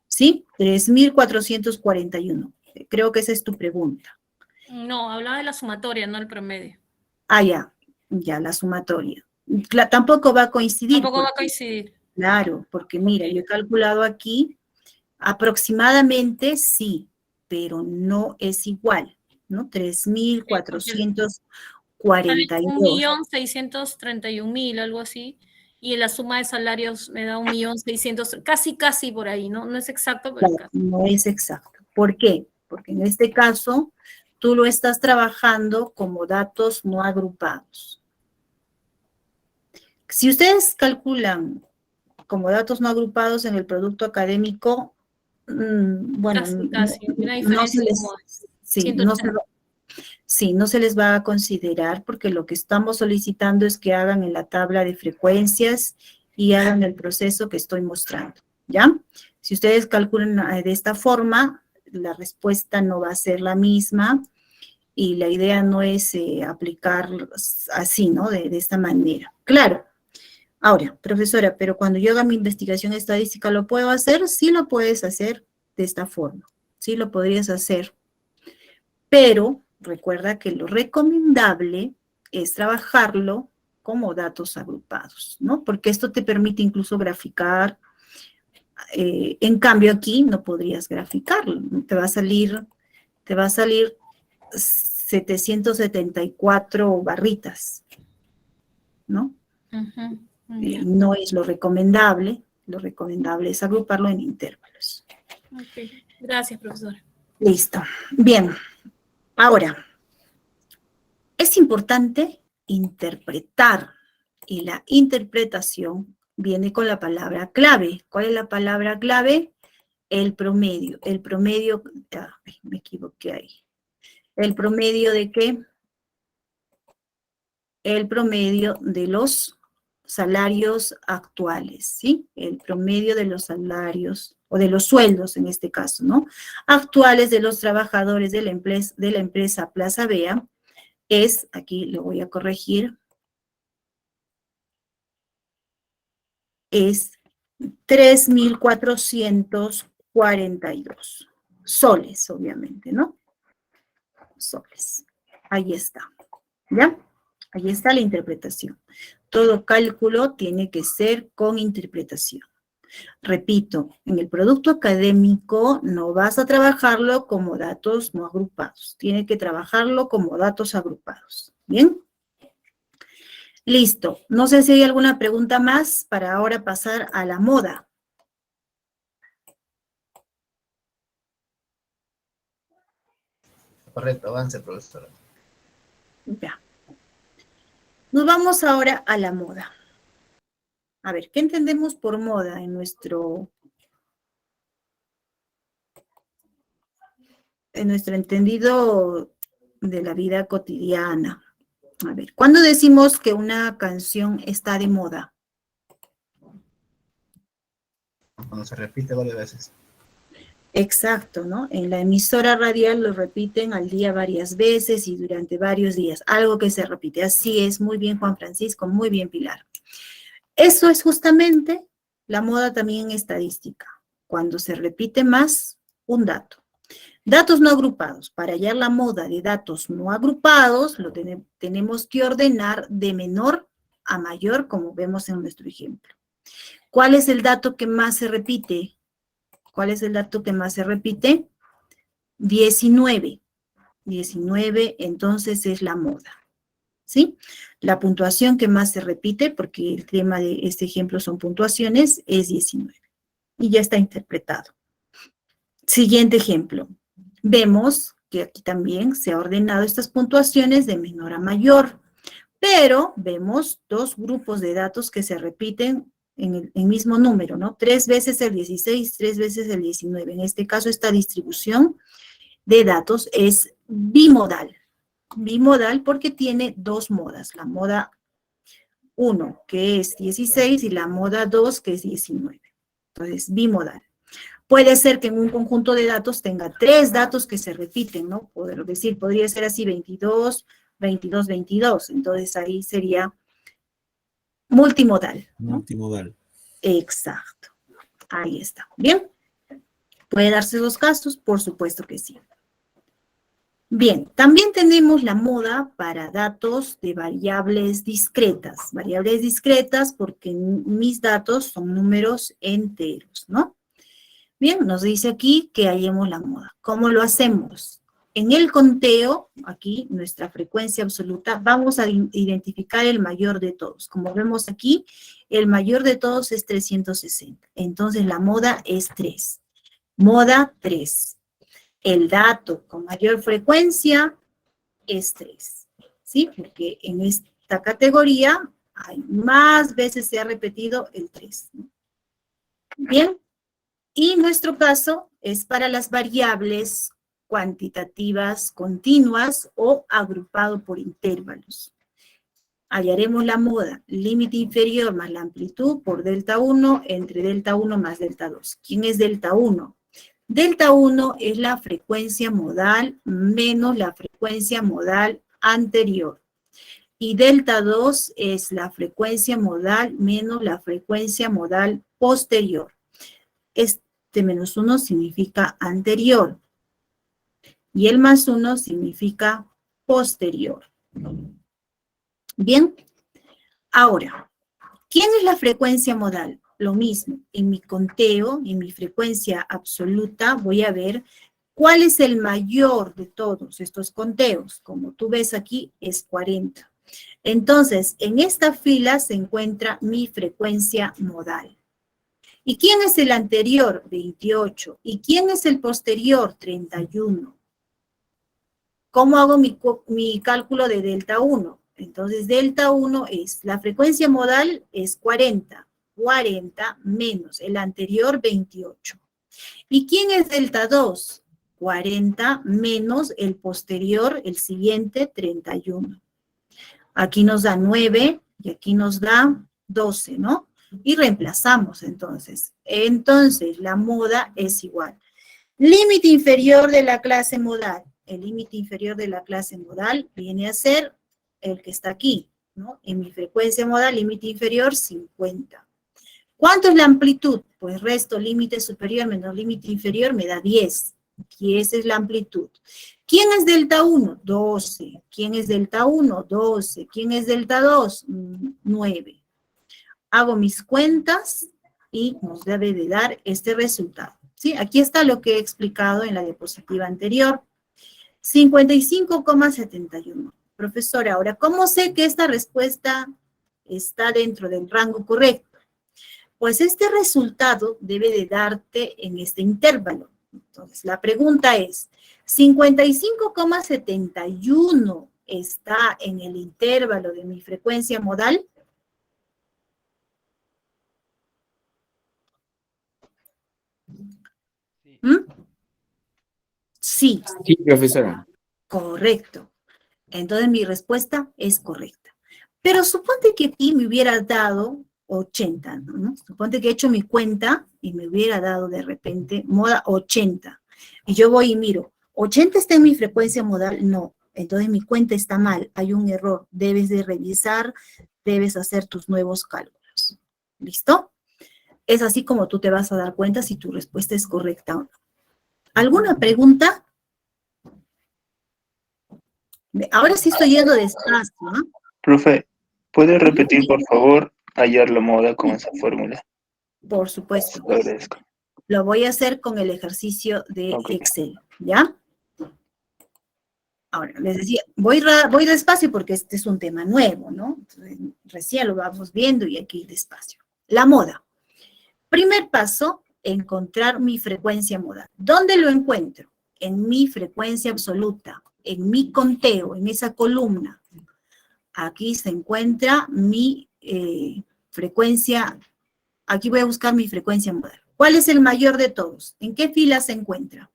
¿Sí? 3.441. Creo que esa es tu pregunta. No, hablaba de la sumatoria, no el promedio. Ah, ya, la sumatoria. Tampoco va a coincidir. Tampoco va a coincidir. Claro, porque mira, yo he calculado aquí, aproximadamente sí, pero no es igual, ¿no? 3.442. 1.631.000, algo así, y la suma de salarios me da 1.600.000, casi por ahí, ¿no? No es exacto, pero Claro, no es exacto. ¿Por qué? Porque en este caso tú lo estás trabajando como datos no agrupados. Si ustedes calculan como datos no agrupados en el producto académico, bueno, casi. Una no se diferencia les, como sí, 180. no se les va a considerar porque lo que estamos solicitando es que hagan en la tabla de frecuencias y hagan el proceso que estoy mostrando, ¿ya? Si ustedes calculan de esta forma, la respuesta no va a ser la misma y la idea no es aplicar así, ¿no? De esta manera. Claro. Ahora, profesora, pero cuando yo haga mi investigación estadística, ¿lo puedo hacer? Sí lo puedes hacer de esta forma. Sí lo podrías hacer. Pero recuerda que lo recomendable es trabajarlo como datos agrupados, ¿no? Porque esto te permite incluso graficar. En cambio aquí no podrías graficarlo. Te va a salir 774 barritas, ¿no? No es lo recomendable es agruparlo en intervalos. Ok, gracias, profesora. Listo. Bien. Ahora, es importante interpretar, y la interpretación viene con la palabra clave. ¿Cuál es la palabra clave? El promedio. El promedio, me equivoqué ahí. ¿El promedio de qué? El promedio de los salarios actuales, ¿sí? El promedio de los salarios, o de los sueldos en este caso, ¿no? Actuales de los trabajadores de la empresa Plaza Vea es, aquí lo voy a corregir, es 3.442 soles, obviamente, ¿no? Soles. Ahí está, ¿ya? Ahí está la interpretación. Todo cálculo tiene que ser con interpretación. Repito, en el producto académico no vas a trabajarlo como datos no agrupados. Tiene que trabajarlo como datos agrupados. ¿Bien? Listo. No sé si hay alguna pregunta más para ahora pasar a la moda. Correcto, avance, profesora. Ya. Nos vamos ahora a la moda. A ver, ¿qué entendemos por moda en nuestro entendido de la vida cotidiana? A ver, ¿cuándo decimos que una canción está de moda? Cuando se repite varias veces. Exacto, ¿no? En la emisora radial lo repiten al día varias veces y durante varios días, algo que se repite. Así es, muy bien Juan Francisco, muy bien Pilar. Eso es justamente la moda también en estadística, cuando se repite más un dato. Datos no agrupados. Para hallar la moda de datos no agrupados, lo tenemos que ordenar de menor a mayor, como vemos en nuestro ejemplo. ¿Cuál es el dato que más se repite? ¿Cuál es el dato que más se repite? 19. 19, entonces es la moda. ¿Sí? La puntuación que más se repite, porque el tema de este ejemplo son puntuaciones, es 19. Y ya está interpretado. Siguiente ejemplo. Vemos que aquí también se ha ordenado estas puntuaciones de menor a mayor, pero vemos dos grupos de datos que se repiten en el mismo número, ¿no? 3 veces el 16, 3 veces el 19. En este caso, esta distribución de datos es bimodal. Bimodal porque tiene dos modas, la moda 1, que es 16, y la moda 2, que es 19. Entonces, bimodal. Puede ser que en un conjunto de datos tenga 3 datos que se repiten, ¿no? Podría ser así 22, 22, 22. Entonces, ahí sería multimodal, ¿no? Multimodal. Exacto. Ahí está. ¿Bien? ¿Puede darse los casos? Por supuesto que sí. Bien, también tenemos la moda para datos de variables discretas. Variables discretas porque mis datos son números enteros, ¿no? Bien, nos dice aquí que hallemos la moda. ¿Cómo lo hacemos? En el conteo, aquí, nuestra frecuencia absoluta, vamos a identificar el mayor de todos. Como vemos aquí, el mayor de todos es 360. Entonces, la moda es 3. Moda 3. El dato con mayor frecuencia es 3. ¿Sí? Porque en esta categoría, más veces se ha repetido el 3. Bien. Y nuestro caso es para las variables cuantitativas continuas o agrupado por intervalos. Hallaremos la moda, límite inferior más la amplitud por delta 1 entre delta 1 más delta 2. ¿Quién es delta 1? Delta 1 es la frecuencia modal menos la frecuencia modal anterior. Y delta 2 es la frecuencia modal menos la frecuencia modal posterior. Este menos 1 significa anterior y el más 1 significa posterior. Bien, ahora, ¿quién es la frecuencia modal? Lo mismo, en mi conteo, en mi frecuencia absoluta, voy a ver cuál es el mayor de todos estos conteos. Como tú ves aquí, es 40. Entonces, en esta fila se encuentra mi frecuencia modal. ¿Y quién es el anterior? 28. ¿Y quién es el posterior? 31. ¿Cómo hago mi cálculo de delta 1? Entonces, delta 1 es, la frecuencia modal es 40. 40 menos el anterior 28. ¿Y quién es delta 2? 40 menos el posterior, el siguiente, 31. Aquí nos da 9 y aquí nos da 12, ¿no? Y reemplazamos entonces. Entonces, la moda es igual. Límite inferior de la clase modal. El límite inferior de la clase modal viene a ser el que está aquí, ¿no? En mi frecuencia modal, límite inferior, 50. ¿Cuánto es la amplitud? Pues resto límite superior menos límite inferior me da 10. Y esa es la amplitud. ¿Quién es delta 1? 12. ¿Quién es delta 1? 12. ¿Quién es delta 2? 9. Hago mis cuentas y nos debe de dar este resultado. ¿Sí? Aquí está lo que he explicado en la diapositiva anterior. 55,71. Profesora, ahora, ¿cómo sé que esta respuesta está dentro del rango correcto? Pues este resultado debe de darte en este intervalo. Entonces, la pregunta es, 55,71 está en el intervalo de mi frecuencia modal. ¿Mm? Sí. Sí, profesora. Correcto. Entonces, mi respuesta es correcta. Pero suponte que aquí me hubiera dado 80, ¿no? Suponte que he hecho mi cuenta y me hubiera dado de repente moda 80. Y yo voy y miro, ¿80 está en mi frecuencia modal? No. Entonces mi cuenta está mal, hay un error. Debes de revisar, debes hacer tus nuevos cálculos. ¿Listo? Es así como tú te vas a dar cuenta si tu respuesta es correcta o no. ¿Alguna pregunta? Ahora sí estoy yendo despacio, ¿no? Profe, ¿puede repetir, por favor, hallar la moda con esa fórmula? Por supuesto. Lo agradezco. Lo voy a hacer con el ejercicio de Excel, ¿ya? Ahora, les decía, voy despacio porque este es un tema nuevo, ¿no? Entonces, recién lo vamos viendo y aquí despacio. La moda. Primer paso, encontrar mi frecuencia modal. ¿Dónde lo encuentro? En mi frecuencia absoluta, en mi conteo, en esa columna. Aquí se encuentra mi frecuencia, aquí voy a buscar mi frecuencia modal. ¿Cuál es el mayor de todos? ¿En qué fila se encuentra?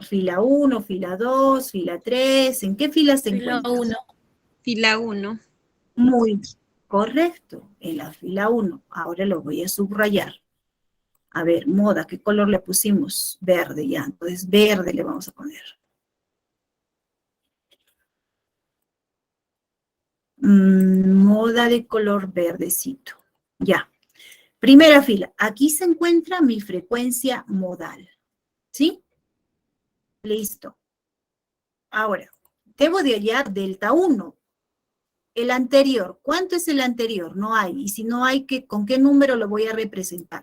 Fila 1, fila 2, fila 3, ¿en qué fila se encuentra? Fila 1. Fila 1. Muy correcto, en la fila 1. Ahora lo voy a subrayar. A ver, moda, ¿qué color le pusimos? Verde, ya. Entonces, verde le vamos a poner. Moda de color verdecito. Ya. Primera fila. Aquí se encuentra mi frecuencia modal. ¿Sí? Listo. Ahora, debo de hallar delta 1. El anterior. ¿Cuánto es el anterior? No hay. Y si no hay, ¿con qué número lo voy a representar?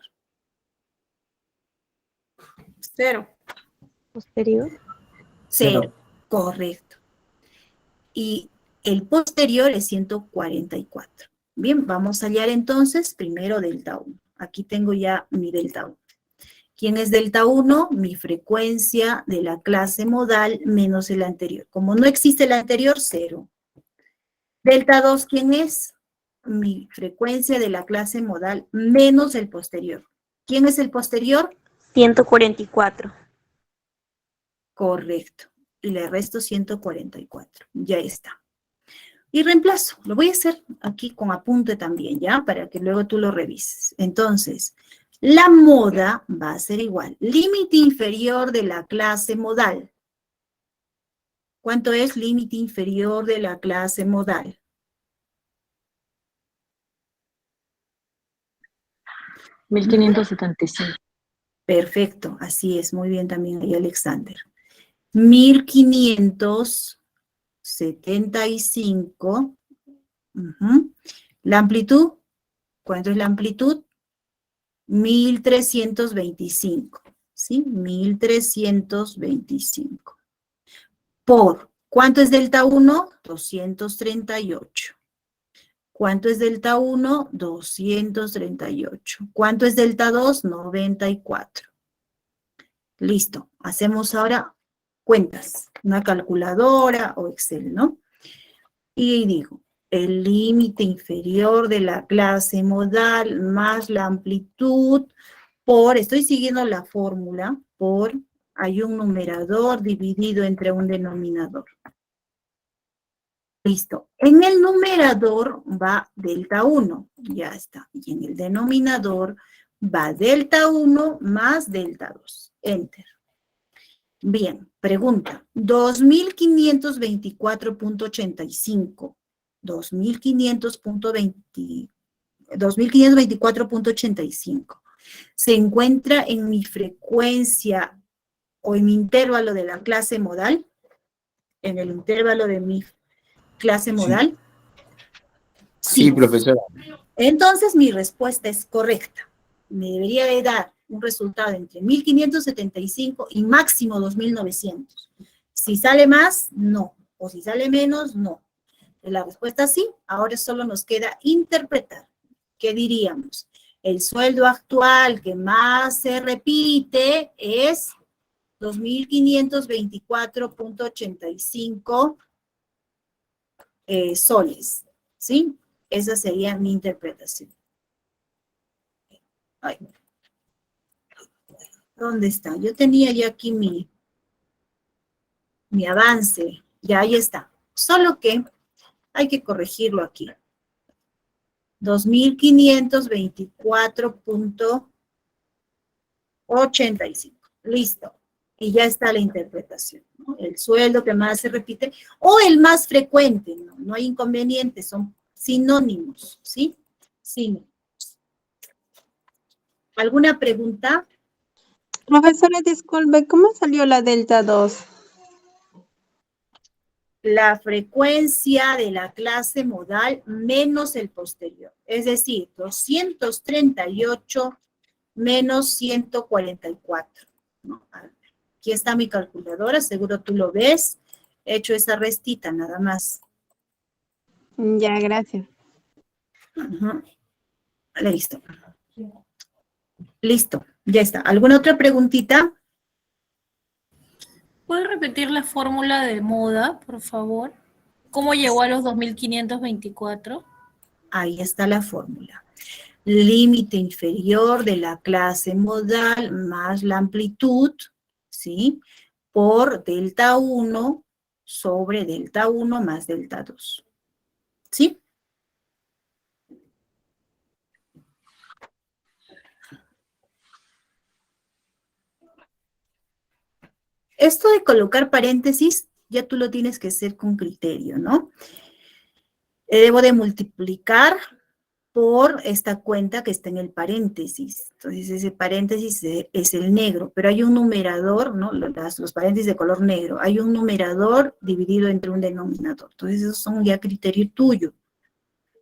0. Posterior. 0. Correcto. Y el posterior es 144. Bien, vamos a hallar entonces primero delta 1. Aquí tengo ya mi delta 1. ¿Quién es delta 1? Mi frecuencia de la clase modal menos el anterior. Como no existe el anterior, 0. Delta 2, ¿quién es? Mi frecuencia de la clase modal menos el posterior. ¿Quién es el posterior? 144. Correcto. Y le resto 144. Ya está. Y reemplazo. Lo voy a hacer aquí con apunte también, ¿ya? Para que luego tú lo revises. Entonces, la moda va a ser igual. Límite inferior de la clase modal. ¿Cuánto es límite inferior de la clase modal? $1,575. Perfecto, así es. Muy bien también ahí, Alexander. 1,575. La amplitud, ¿cuánto es la amplitud? 1,325, ¿sí? 1,325. Por, ¿cuánto es delta 1? 238. ¿Cuánto es delta 1? 238. ¿Cuánto es delta 2? 94. Listo. Hacemos ahora cuentas. Una calculadora o Excel, ¿no? Y digo, el límite inferior de la clase modal más la amplitud por, estoy siguiendo la fórmula, por, hay un numerador dividido entre un denominador. Listo. En el numerador va delta 1, ya está. Y en el denominador va delta 1 más delta 2. Enter. Bien, pregunta. 2524.85. 2524.85. ¿Se encuentra en mi frecuencia o en mi intervalo de la clase modal? En el intervalo de mi clase modal. Sí, profesora. Entonces mi respuesta es correcta. Me debería de dar un resultado entre 1575 y máximo 2900. Si sale más, no. O si sale menos, no. La respuesta sí. Ahora solo nos queda interpretar. ¿Qué diríamos? El sueldo actual que más se repite es 2524.85 soles, ¿sí? Esa sería mi interpretación. Ay. ¿Dónde está? Yo tenía ya aquí mi avance. Ya ahí está. Solo que hay que corregirlo aquí. 2524.85. Listo. Y ya está la interpretación, ¿no? El sueldo que más se repite o el más frecuente, ¿no? No hay inconveniente, son sinónimos, ¿sí? Sinónimos. ¿Alguna pregunta? Profesora, disculpe, ¿cómo salió la delta 2? La frecuencia de la clase modal menos el posterior. Es decir, 238 menos 144. ¿No? Aquí está mi calculadora, seguro tú lo ves. He hecho esa restita nada más. Ya, gracias. Listo. Listo, ya está. ¿Alguna otra preguntita? ¿Puedes repetir la fórmula de moda, por favor? ¿Cómo llegó a los 2524? Ahí está la fórmula. Límite inferior de la clase modal más la amplitud, ¿sí? Por delta 1 sobre delta 1 más delta 2. ¿Sí? Esto de colocar paréntesis, ya tú lo tienes que hacer con criterio, ¿no? Debo de multiplicar por esta cuenta que está en el paréntesis. Entonces, ese paréntesis es el negro, pero hay un numerador, ¿no? Los paréntesis de color negro. Hay un numerador dividido entre un denominador. Entonces, esos son ya criterio tuyo,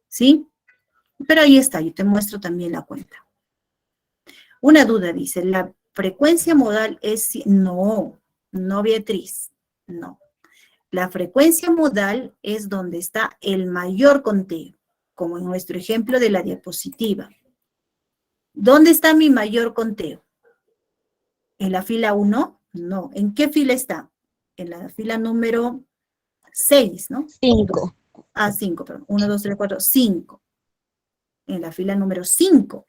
¿sí? Pero ahí está, yo te muestro también la cuenta. Una duda, dice, ¿la frecuencia modal es...? No, no, Beatriz, no. La frecuencia modal es donde está el mayor conteo, como en nuestro ejemplo de la diapositiva. ¿Dónde está mi mayor conteo? ¿En la fila 1? No. ¿En qué fila está? En la fila número 6, ¿no? 5. Ah, 5, perdón. 1, 2, 3, 4, 5. En la fila número 5.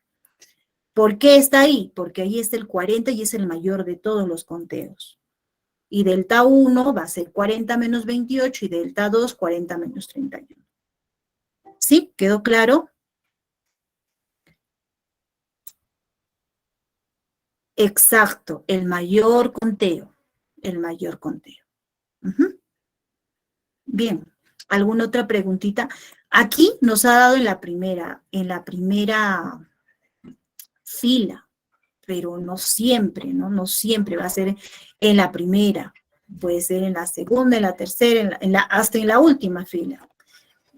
¿Por qué está ahí? Porque ahí está el 40 y es el mayor de todos los conteos. Y delta 1 va a ser 40 menos 28 y delta 2, 40 menos 31. ¿Sí? ¿Quedó claro? Exacto, el mayor conteo. El mayor conteo. Bien, ¿alguna otra preguntita? Aquí nos ha dado en la primera fila, pero no siempre, ¿no? No siempre va a ser en la primera. Puede ser en la segunda, en la tercera, hasta en la última fila.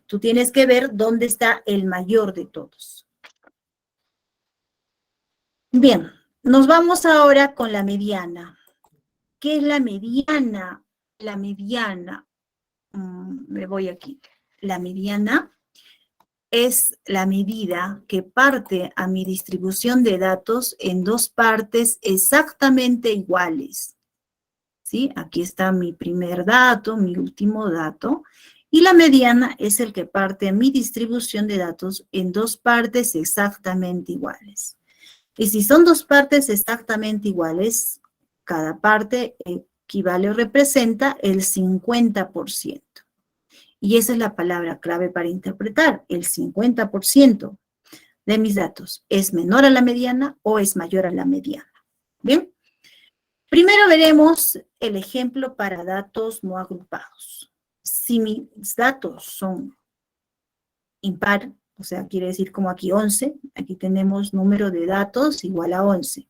Tú tienes que ver dónde está el mayor de todos. Bien, nos vamos ahora con la mediana. ¿Qué es la mediana? La mediana, me voy aquí. La mediana es la medida que parte a mi distribución de datos en dos partes exactamente iguales. ¿Sí? Aquí está mi primer dato, mi último dato, y la mediana es el que parte a mi distribución de datos en dos partes exactamente iguales. Y si son dos partes exactamente iguales, cada parte equivale o representa el 50%. Y esa es la palabra clave para interpretar, el 50% de mis datos. ¿Es menor a la mediana o es mayor a la mediana? ¿Bien? Primero veremos el ejemplo para datos no agrupados. Si mis datos son impar, o sea, quiere decir como aquí 11, aquí tenemos número de datos igual a 11.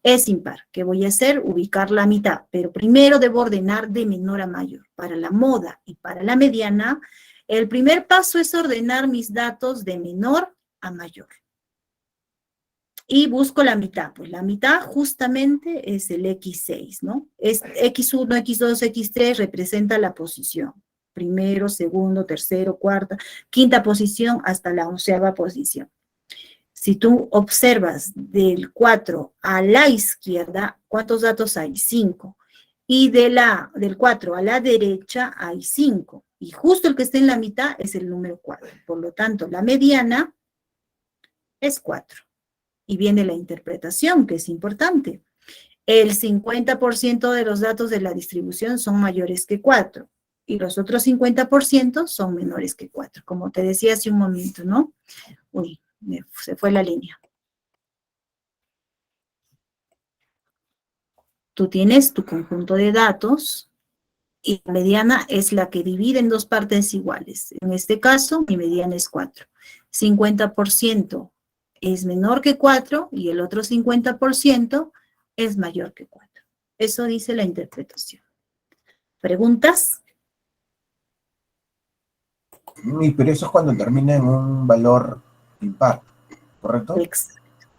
Es impar. ¿Qué voy a hacer? Ubicar la mitad, pero primero debo ordenar de menor a mayor. Para la moda y para la mediana, el primer paso es ordenar mis datos de menor a mayor. Y busco la mitad. Pues la mitad justamente es el X6, ¿no? Es X1, X2, X3 representa la posición. Primero, segundo, tercero, cuarta, quinta posición hasta la 11ª posición. Si tú observas del 4 a la izquierda, ¿cuántos datos hay? 5. Y del 4 a la derecha hay 5. Y justo el que está en la mitad es el número 4. Por lo tanto, la mediana es 4. Y viene la interpretación, que es importante. El 50% de los datos de la distribución son mayores que 4. Y los otros 50% son menores que 4. Como te decía hace un momento, ¿no? Uy, se fue la línea. Tú tienes tu conjunto de datos y la mediana es la que divide en dos partes iguales. En este caso, mi mediana es 4. 50% es menor que 4 y el otro 50% es mayor que 4. Eso dice la interpretación. ¿Preguntas? Pero eso es cuando termina en un valor impar, ¿correcto?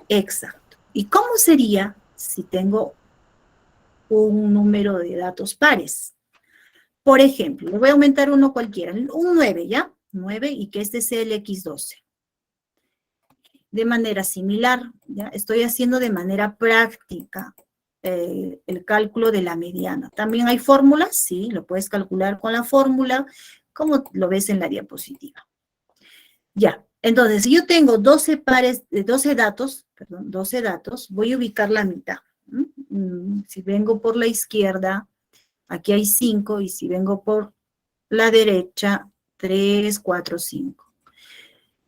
Exacto. ¿Y cómo sería si tengo un número de datos pares? Por ejemplo, le voy a aumentar uno cualquiera, un 9, ¿ya? 9 y que este sea el X12. De manera similar, ¿ya? Estoy haciendo de manera práctica el cálculo de la mediana. También hay fórmulas, sí, lo puedes calcular con la fórmula, como lo ves en la diapositiva. Ya, entonces, si yo tengo 12 datos, voy a ubicar la mitad. Si vengo por la izquierda, aquí hay 5, y si vengo por la derecha, 3, 4, 5.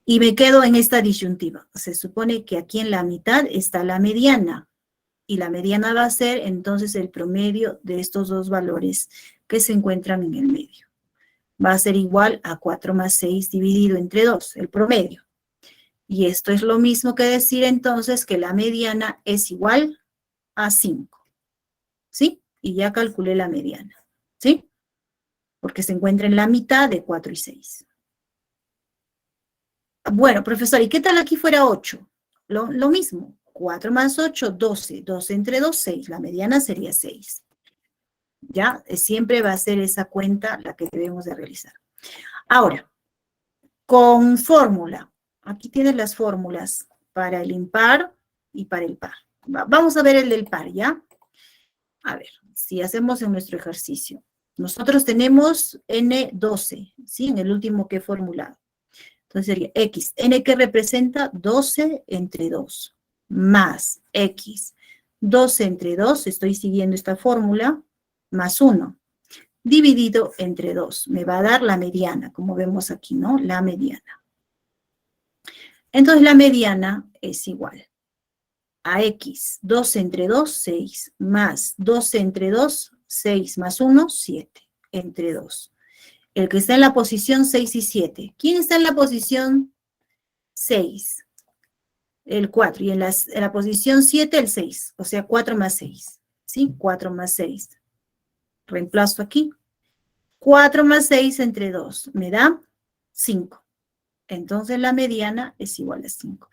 Y me quedo en esta disyuntiva. Se supone que aquí en la mitad está la mediana. Y la mediana va a ser entonces el promedio de estos dos valores que se encuentran en el medio. Va a ser igual a 4 más 6 dividido entre 2, el promedio. Y esto es lo mismo que decir entonces que la mediana es igual a 5. ¿Sí? Y ya calculé la mediana. ¿Sí? Porque se encuentra en la mitad de 4 y 6. Bueno, profesor, ¿y qué tal aquí fuera 8? Lo mismo. 4 más 8, 12. 12 entre 2, 6. La mediana sería 6. ¿Ya? Siempre va a ser esa cuenta la que debemos de realizar. Ahora, con fórmula. Aquí tienes las fórmulas para el impar y para el par. Vamos a ver el del par, ¿ya? A ver, si hacemos en nuestro ejercicio. Nosotros tenemos N12, ¿sí? En el último que he formulado. Entonces sería X, N que representa 12 entre 2, más X, 12 entre 2, estoy siguiendo esta fórmula, más 1, dividido entre 2. Me va a dar la mediana, como vemos aquí, ¿no? La mediana. Entonces la mediana es igual a X, 12 entre 2, 6, más 12 entre 2, 6, más 1, 7, entre 2. El que está en la posición 6 y 7. ¿Quién está en la posición 6? El 4. Y en la posición 7, el 6. O sea, 4 más 6. ¿Sí? 4 más 6. Reemplazo aquí. 4 más 6 entre 2. Me da 5. Entonces la mediana es igual a 5.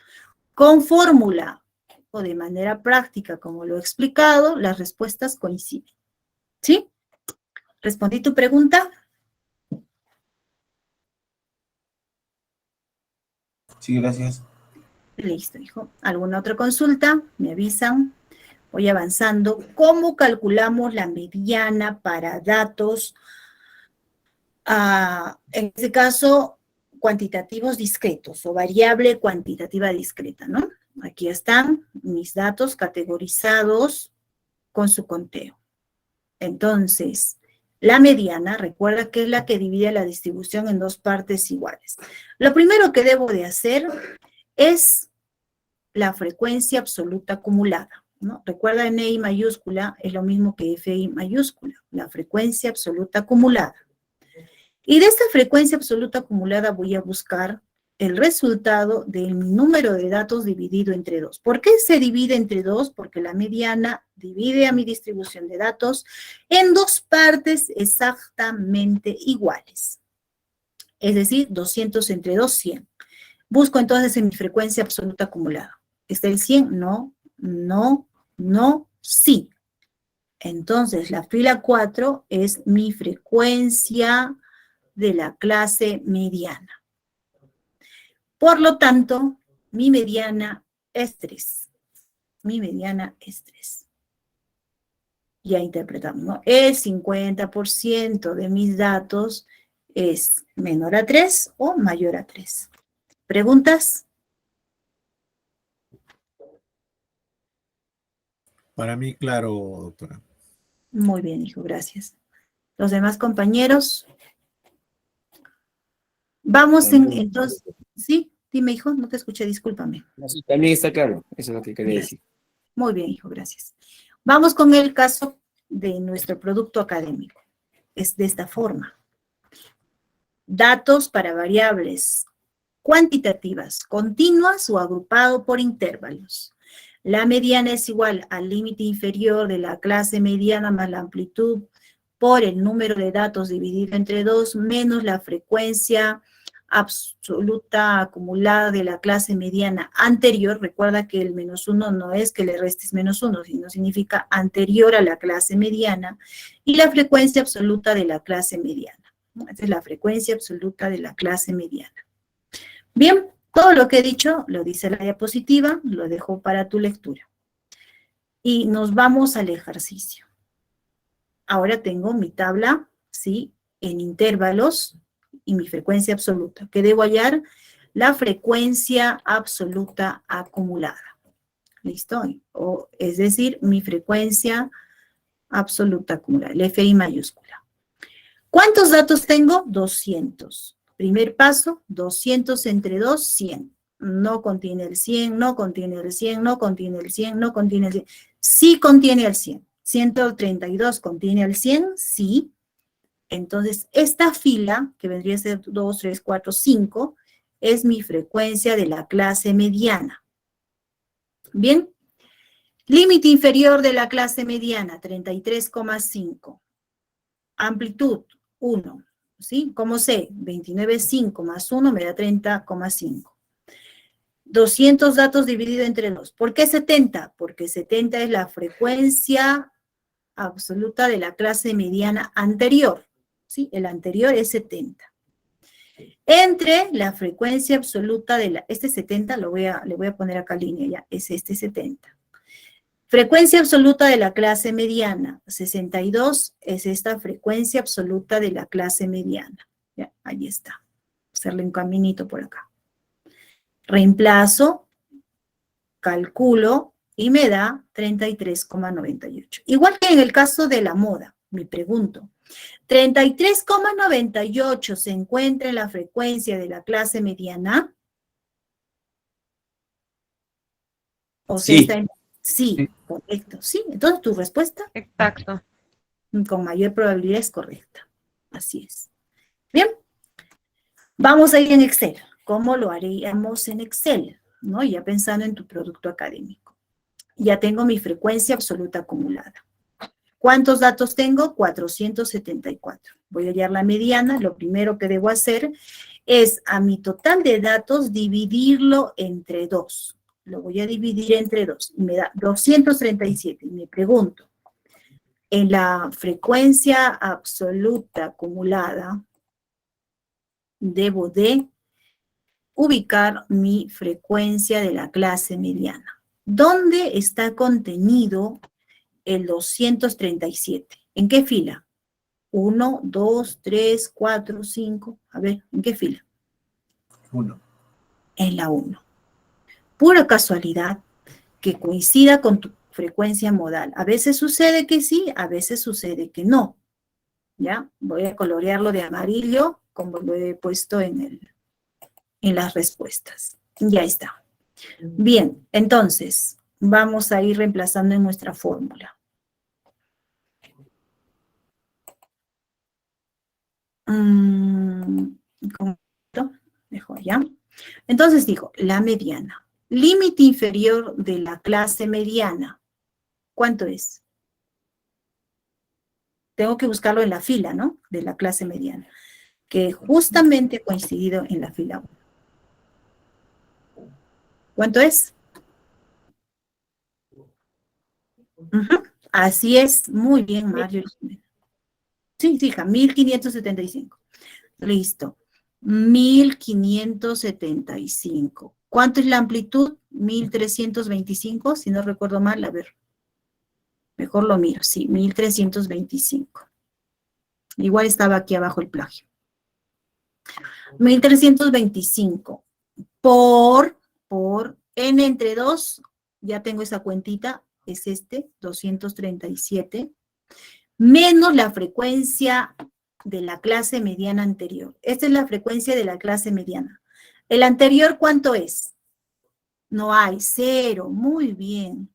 Con fórmula o de manera práctica, como lo he explicado, las respuestas coinciden. ¿Sí? ¿Respondí tu pregunta? Sí, gracias. Listo, hijo. ¿Alguna otra consulta? Me avisan. Voy avanzando. ¿Cómo calculamos la mediana para datos, en este caso, cuantitativos discretos o variable cuantitativa discreta, ¿no? Aquí están mis datos categorizados con su conteo. Entonces, la mediana, recuerda que es la que divide la distribución en dos partes iguales. Lo primero que debo de hacer es la frecuencia absoluta acumulada, ¿no? Recuerda, NI mayúscula es lo mismo que FI mayúscula, la frecuencia absoluta acumulada. Y de esta frecuencia absoluta acumulada voy a buscar el resultado del número de datos dividido entre 2. ¿Por qué se divide entre 2? Porque la mediana divide a mi distribución de datos en dos partes exactamente iguales. Es decir, 200 entre 2, 100. Busco entonces en mi frecuencia absoluta acumulada. ¿Está el 100? No, no, no, sí. Entonces, la fila 4 es mi frecuencia de la clase mediana. Por lo tanto, mi mediana es 3. Mi mediana es 3. Ya interpretamos, ¿no? El 50% de mis datos es menor a 3 o mayor a 3. ¿Preguntas? Para mí, claro, doctora. Muy bien, hijo, gracias. Los demás compañeros. Vamos entonces. Sí, dime, hijo, no te escuché, discúlpame. Sí, también está claro, eso es lo que quería decir. Muy bien, hijo, gracias. Vamos con el caso de nuestro producto académico. Es de esta forma. Datos para variables cuantitativas, continuas o agrupado por intervalos. La mediana es igual al límite inferior de la clase mediana más la amplitud por el número de datos dividido entre 2 menos la frecuencia absoluta acumulada de la clase mediana anterior. Recuerda que el -1 no es que le restes -1, sino significa anterior a la clase mediana, y la frecuencia absoluta de la clase mediana. Esta es la frecuencia absoluta de la clase mediana. Bien, todo lo que he dicho lo dice la diapositiva, lo dejo para tu lectura. Y nos vamos al ejercicio. Ahora tengo mi tabla, ¿sí? En intervalos y mi frecuencia absoluta. ¿Qué debo hallar? La frecuencia absoluta acumulada. ¿Listo? Es decir, mi frecuencia absoluta acumulada, el FI mayúscula. ¿Cuántos datos tengo? 200. Primer paso, 200 entre 2, 100. No contiene el 100, no contiene el 100, no contiene el 100, no contiene el 100. Sí contiene el 100. 132 contiene el 100, sí. Entonces, esta fila, que vendría a ser 2, 3, 4, 5, es mi frecuencia de la clase mediana. Bien. Límite inferior de la clase mediana, 33,5. Amplitud, 1. ¿Sí? ¿Cómo sé? 29,5 más 1 me da 30,5. 200 datos dividido entre 2. ¿Por qué 70? Porque 70 es la frecuencia absoluta de la clase mediana anterior. ¿Sí? El anterior es 70. Entre la frecuencia absoluta de la... Este 70 le voy a poner acá línea ya. Es este 70. Frecuencia absoluta de la clase mediana, 62 es esta frecuencia absoluta de la clase mediana. Ya, ahí está. Hacerle un caminito por acá. Reemplazo, calculo y me da 33,98. Igual que en el caso de la moda, me pregunto, ¿33,98 se encuentra en la frecuencia de la clase mediana? O sea, Sí. está en... Sí, correcto. Sí, entonces tu respuesta. Exacto. Con mayor probabilidad es correcta. Así es. Bien. Vamos a ir en Excel. ¿Cómo lo haríamos en Excel? ¿No? Ya pensando en tu producto académico. Ya tengo mi frecuencia absoluta acumulada. ¿Cuántos datos tengo? 474. Voy a hallar la mediana. Lo primero que debo hacer es a mi total de datos dividirlo entre 2. Lo voy a dividir entre 2. Y me da 237. Y me pregunto, en la frecuencia absoluta acumulada, debo de ubicar mi frecuencia de la clase mediana. ¿Dónde está contenido el 237? ¿En qué fila? 1, 2, 3, 4, 5. A ver, ¿en qué fila? 1. En la 1. Pura casualidad que coincida con tu frecuencia modal. A veces sucede que sí, a veces sucede que no. ¿Ya? Voy a colorearlo de amarillo, como lo he puesto en las respuestas. Ya está. Bien, entonces, vamos a ir reemplazando en nuestra fórmula. Dejo allá. Entonces digo, la mediana. Límite inferior de la clase mediana. ¿Cuánto es? Tengo que buscarlo en la fila, ¿no? De la clase mediana, que justamente ha coincidido en la fila 1. ¿Cuánto es? Uh-huh. Así es, muy bien, Mario. Sí, hija, 1575. Listo. 1575. ¿Cuánto es la amplitud? 1325, si no recuerdo mal, a ver. Mejor lo miro, sí, 1325. Igual estaba aquí abajo el plagio. 1325 por n entre 2, ya tengo esa cuentita, es 237, menos la frecuencia de la clase mediana anterior. Esta es la frecuencia de la clase mediana. ¿El anterior cuánto es? No hay, 0, muy bien.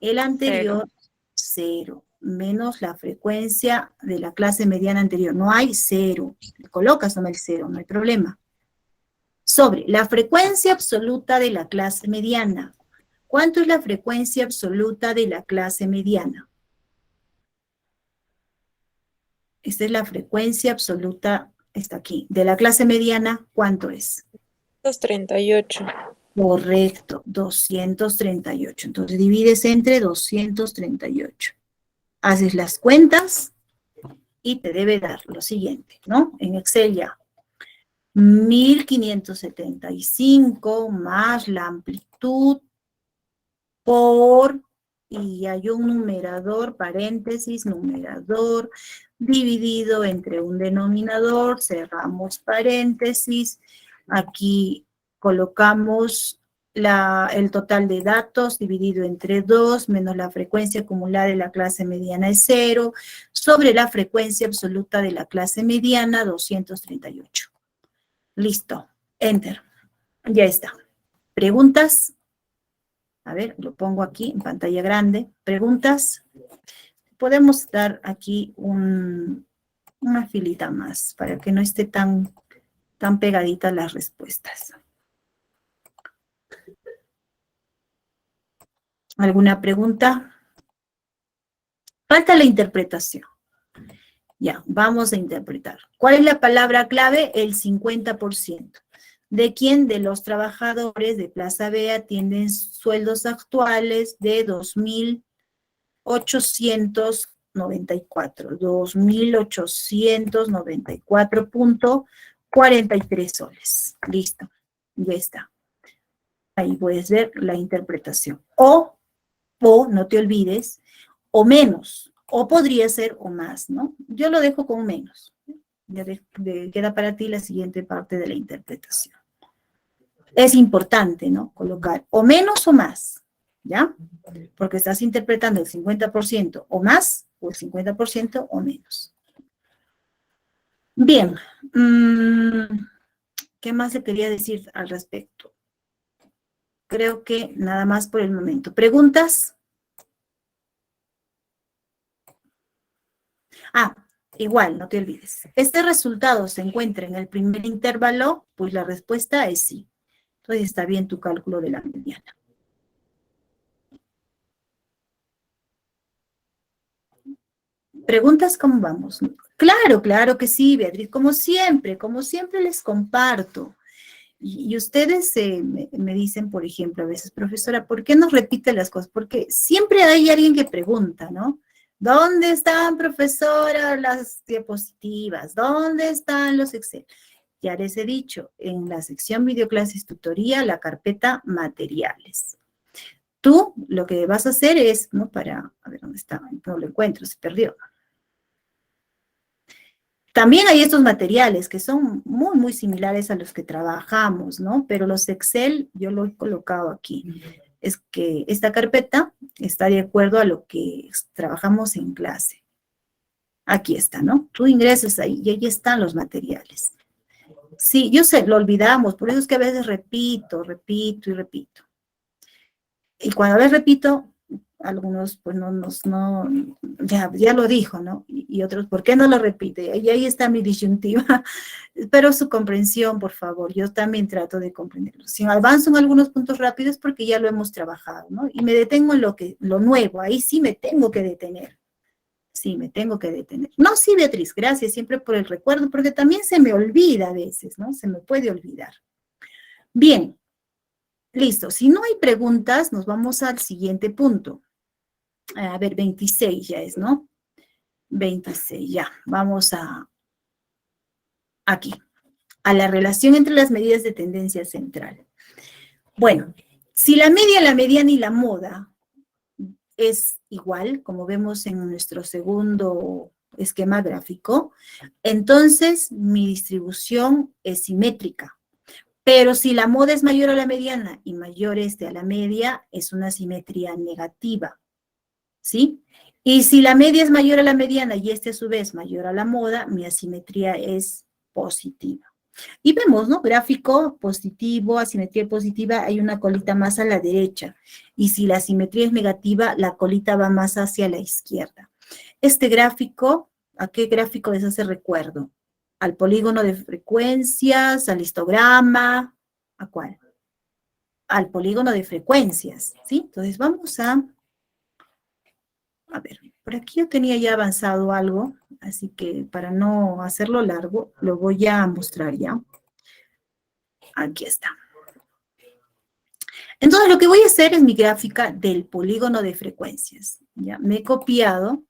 El anterior, 0, menos la frecuencia de la clase mediana anterior. No hay 0. Le colocas nomás el 0, no hay problema. Sobre la frecuencia absoluta de la clase mediana. ¿Cuánto es la frecuencia absoluta de la clase mediana? Esta es la frecuencia absoluta, está aquí. De la clase mediana, ¿cuánto es? 238. Correcto, 238. Entonces divides entre 238. Haces las cuentas y te debe dar lo siguiente, ¿no? En Excel ya. 1575 más la amplitud por, y hay un numerador, paréntesis, numerador, dividido entre un denominador, cerramos paréntesis, aquí colocamos el total de datos dividido entre 2, menos la frecuencia acumulada de la clase mediana es 0, sobre la frecuencia absoluta de la clase mediana, 238. Listo, enter. Ya está. ¿Preguntas? A ver, lo pongo aquí en pantalla grande. ¿Preguntas? Podemos dar aquí una filita más para que no esté tan pegaditas las respuestas. ¿Alguna pregunta? Falta la interpretación. Ya, vamos a interpretar. ¿Cuál es la palabra clave? El 50%. ¿De quién? De los trabajadores de Plaza Vea tienen sueldos actuales de 2.894. 2.894.43 soles. Listo. Ya está. Ahí puedes ver la interpretación. O, no te olvides, o menos. O podría ser o más, ¿no? Yo lo dejo con menos. Ya queda para ti la siguiente parte de la interpretación. Es importante, ¿no? Colocar o menos o más, ¿ya? Porque estás interpretando el 50% o más, o el 50% o menos. Bien. ¿Qué más le quería decir al respecto? Creo que nada más por el momento. ¿Preguntas? Igual, no te olvides. ¿Este resultado se encuentra en el primer intervalo? Pues la respuesta es sí. Entonces está bien tu cálculo de la mediana. ¿Preguntas cómo vamos? Claro, claro que sí, Beatriz. Como siempre les comparto. Y ustedes me dicen, por ejemplo, a veces, profesora, ¿por qué nos repite las cosas? Porque siempre hay alguien que pregunta, ¿no? ¿Dónde están, profesora, las diapositivas? ¿Dónde están los Excel? ya les he dicho, en la sección videoclases tutoría, la carpeta materiales. Tú lo que vas a hacer es, ¿no? A ver, ¿dónde está? No lo encuentro, se perdió. También hay estos materiales que son muy, muy similares a los que trabajamos, ¿no? Pero los Excel, yo lo he colocado aquí. Es que esta carpeta está de acuerdo a lo que trabajamos en clase. Aquí está, ¿no? Tú ingresas ahí y ahí están los materiales. Sí, yo sé, lo olvidamos, por eso es que a veces repito y repito. Y cuando a veces repito, algunos pues ya lo dijo, ¿no? Y otros, ¿por qué no lo repite? Y ahí está mi disyuntiva. Espero su comprensión, por favor. Yo también trato de comprenderlo. Si avanzo en algunos puntos rápidos porque ya lo hemos trabajado, ¿no? Y me detengo en lo nuevo, ahí sí me tengo que detener. Sí, me tengo que detener. No, sí, Beatriz, gracias siempre por el recuerdo, porque también se me olvida a veces, ¿no? Se me puede olvidar. Bien, listo. Si no hay preguntas, nos vamos al siguiente punto. A ver, 26 ya es, ¿no? 26, ya. Vamos aquí, a la relación entre las medidas de tendencia central. Bueno, si la media, la mediana y la moda es igual, como vemos en nuestro segundo esquema gráfico, entonces mi distribución es simétrica. Pero si la moda es mayor a la mediana y mayor a la media, es una simetría negativa, ¿sí? Y si la media es mayor a la mediana y a su vez mayor a la moda, mi asimetría es positiva. Y vemos, ¿no? Gráfico positivo, asimetría positiva, hay una colita más a la derecha. Y si la simetría es negativa, la colita va más hacia la izquierda. Este gráfico, ¿a qué gráfico les hace recuerdo? Al polígono de frecuencias, al histograma, ¿a cuál? Al polígono de frecuencias, ¿sí? Entonces vamos a ver, por aquí yo tenía ya avanzado algo, así que para no hacerlo largo, lo voy a mostrar ya. Aquí está. Entonces, lo que voy a hacer es mi gráfica del polígono de frecuencias. Ya me he copiado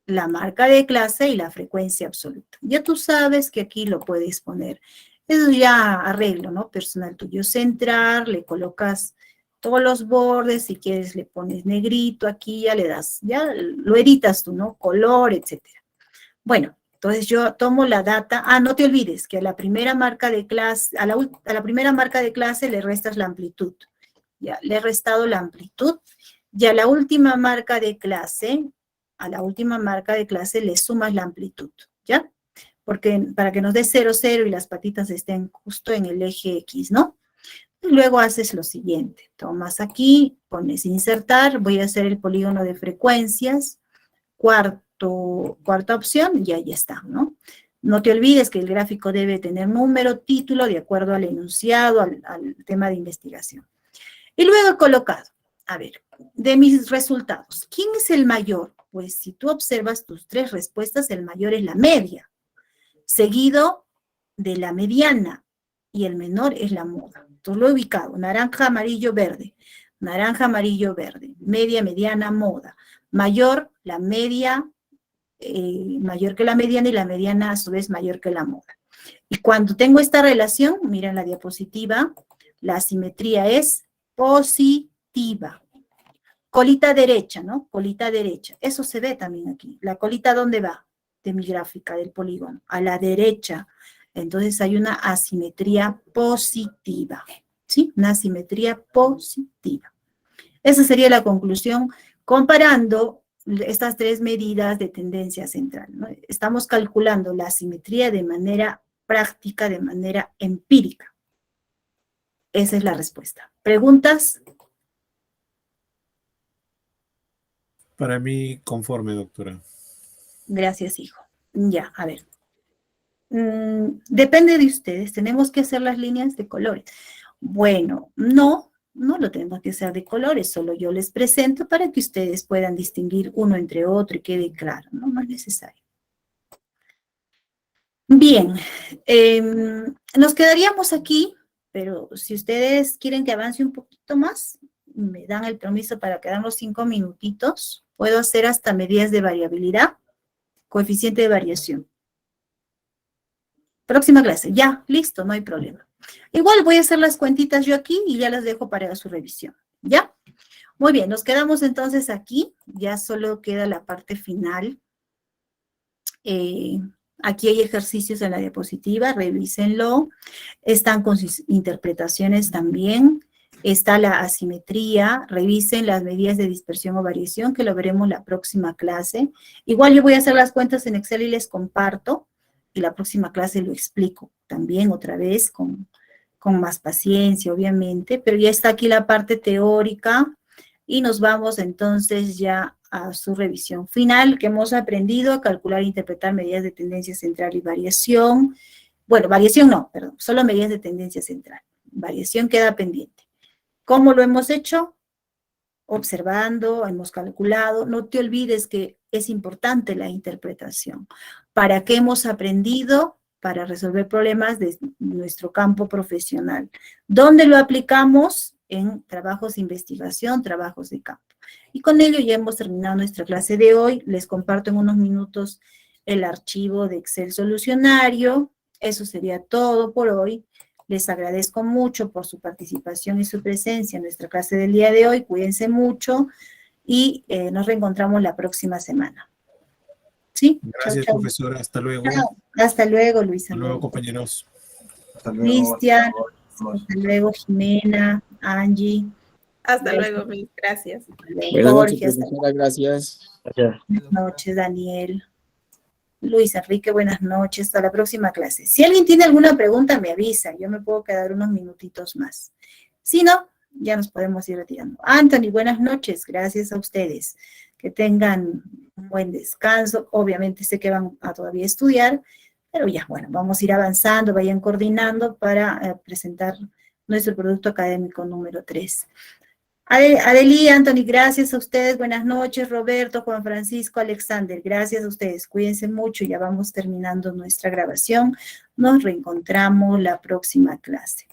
la marca de clase y la frecuencia absoluta. Ya tú sabes que aquí lo puedes poner. Eso ya arreglo, ¿no? Personal tuyo centrar, le colocas todos los bordes, si quieres le pones negrito, aquí ya le das, ya lo editas tú, ¿no? Color, etcétera. Bueno, entonces yo tomo la data, no te olvides que a la primera marca de clase, a la primera marca de clase le restas la amplitud. Ya, le he restado la amplitud, y a la última marca de clase, le sumas la amplitud, ¿ya? Porque para que nos dé 0, 0 y las patitas estén justo en el eje X, ¿no? Y luego haces lo siguiente, tomas aquí, pones insertar, voy a hacer el polígono de frecuencias, cuarta opción, y ahí está, ¿no? No te olvides que el gráfico debe tener número, título, de acuerdo al enunciado, al tema de investigación. Y luego he colocado, a ver, de mis resultados, ¿quién es el mayor? Pues si tú observas tus 3 respuestas, el mayor es la media, seguido de la mediana, y el menor es la moda. Entonces lo he ubicado, naranja, amarillo, verde, media, mediana, moda. Mayor, la media, mayor que la mediana, y la mediana a su vez mayor que la moda. Y cuando tengo esta relación, miren la diapositiva, la asimetría es positiva. Colita derecha, ¿no? Colita derecha. Eso se ve también aquí. ¿La colita dónde va? De mi gráfica, del polígono. A la derecha. Entonces hay una asimetría positiva. ¿Sí? Una asimetría positiva. Esa sería la conclusión comparando estas 3 medidas de tendencia central, ¿no? Estamos calculando la asimetría de manera práctica, de manera empírica. Esa es la respuesta. ¿Preguntas? Para mí, conforme, doctora. Gracias, hijo. Ya, a ver. Depende de ustedes. ¿Tenemos que hacer las líneas de colores? Bueno, no lo tenemos que hacer de colores. Solo yo les presento para que ustedes puedan distinguir uno entre otro y quede claro. No es necesario. Bien. Nos quedaríamos aquí, pero si ustedes quieren que avance un poquito más, me dan el permiso para quedarnos 5 minutitos. Puedo hacer hasta medidas de variabilidad, coeficiente de variación. Próxima clase, ya, listo, no hay problema. Igual voy a hacer las cuentitas yo aquí y ya las dejo para su revisión, ¿ya? Muy bien, nos quedamos entonces aquí, ya solo queda la parte final. Aquí hay ejercicios en la diapositiva, revísenlo. Están con sus interpretaciones también. Está la asimetría, revisen las medidas de dispersión o variación, que lo veremos la próxima clase. Igual yo voy a hacer las cuentas en Excel y les comparto, y la próxima clase lo explico también otra vez con más paciencia, obviamente, pero ya está aquí la parte teórica, y nos vamos entonces ya a su revisión final, que hemos aprendido a calcular e interpretar medidas de tendencia central y variación. Bueno, variación no, perdón, solo medidas de tendencia central. Variación queda pendiente. ¿Cómo lo hemos hecho? Observando, hemos calculado. No te olvides que es importante la interpretación. ¿Para qué hemos aprendido? Para resolver problemas de nuestro campo profesional. ¿Dónde lo aplicamos? En trabajos de investigación, trabajos de campo. Y con ello ya hemos terminado nuestra clase de hoy. Les comparto en unos minutos el archivo de Excel solucionario. Eso sería todo por hoy. Les agradezco mucho por su participación y su presencia en nuestra clase del día de hoy. Cuídense mucho y nos reencontramos la próxima semana. ¿Sí? Gracias, chau, chau. profesora. Hasta luego. Hasta luego, Luisa. Hasta luego, compañeros. Hasta luego. Cristian. Hasta luego, Jimena, Angie. Hasta luego, Miss. Gracias. Buenas noches, Jorge, hasta profesora, gracias. Buenas noches, Daniel. Luis Enrique, buenas noches. Hasta la próxima clase. Si alguien tiene alguna pregunta, me avisa. Yo me puedo quedar unos minutitos más. Si no, ya nos podemos ir retirando. Anthony, buenas noches. Gracias a ustedes. Que tengan un buen descanso. Obviamente sé que van a todavía estudiar, pero ya, bueno, vamos a ir avanzando, vayan coordinando para presentar nuestro producto académico número 3. Adeli, Anthony, gracias a ustedes. Buenas noches, Roberto, Juan Francisco, Alexander. Gracias a ustedes. Cuídense mucho. Ya vamos terminando nuestra grabación. Nos reencontramos la próxima clase.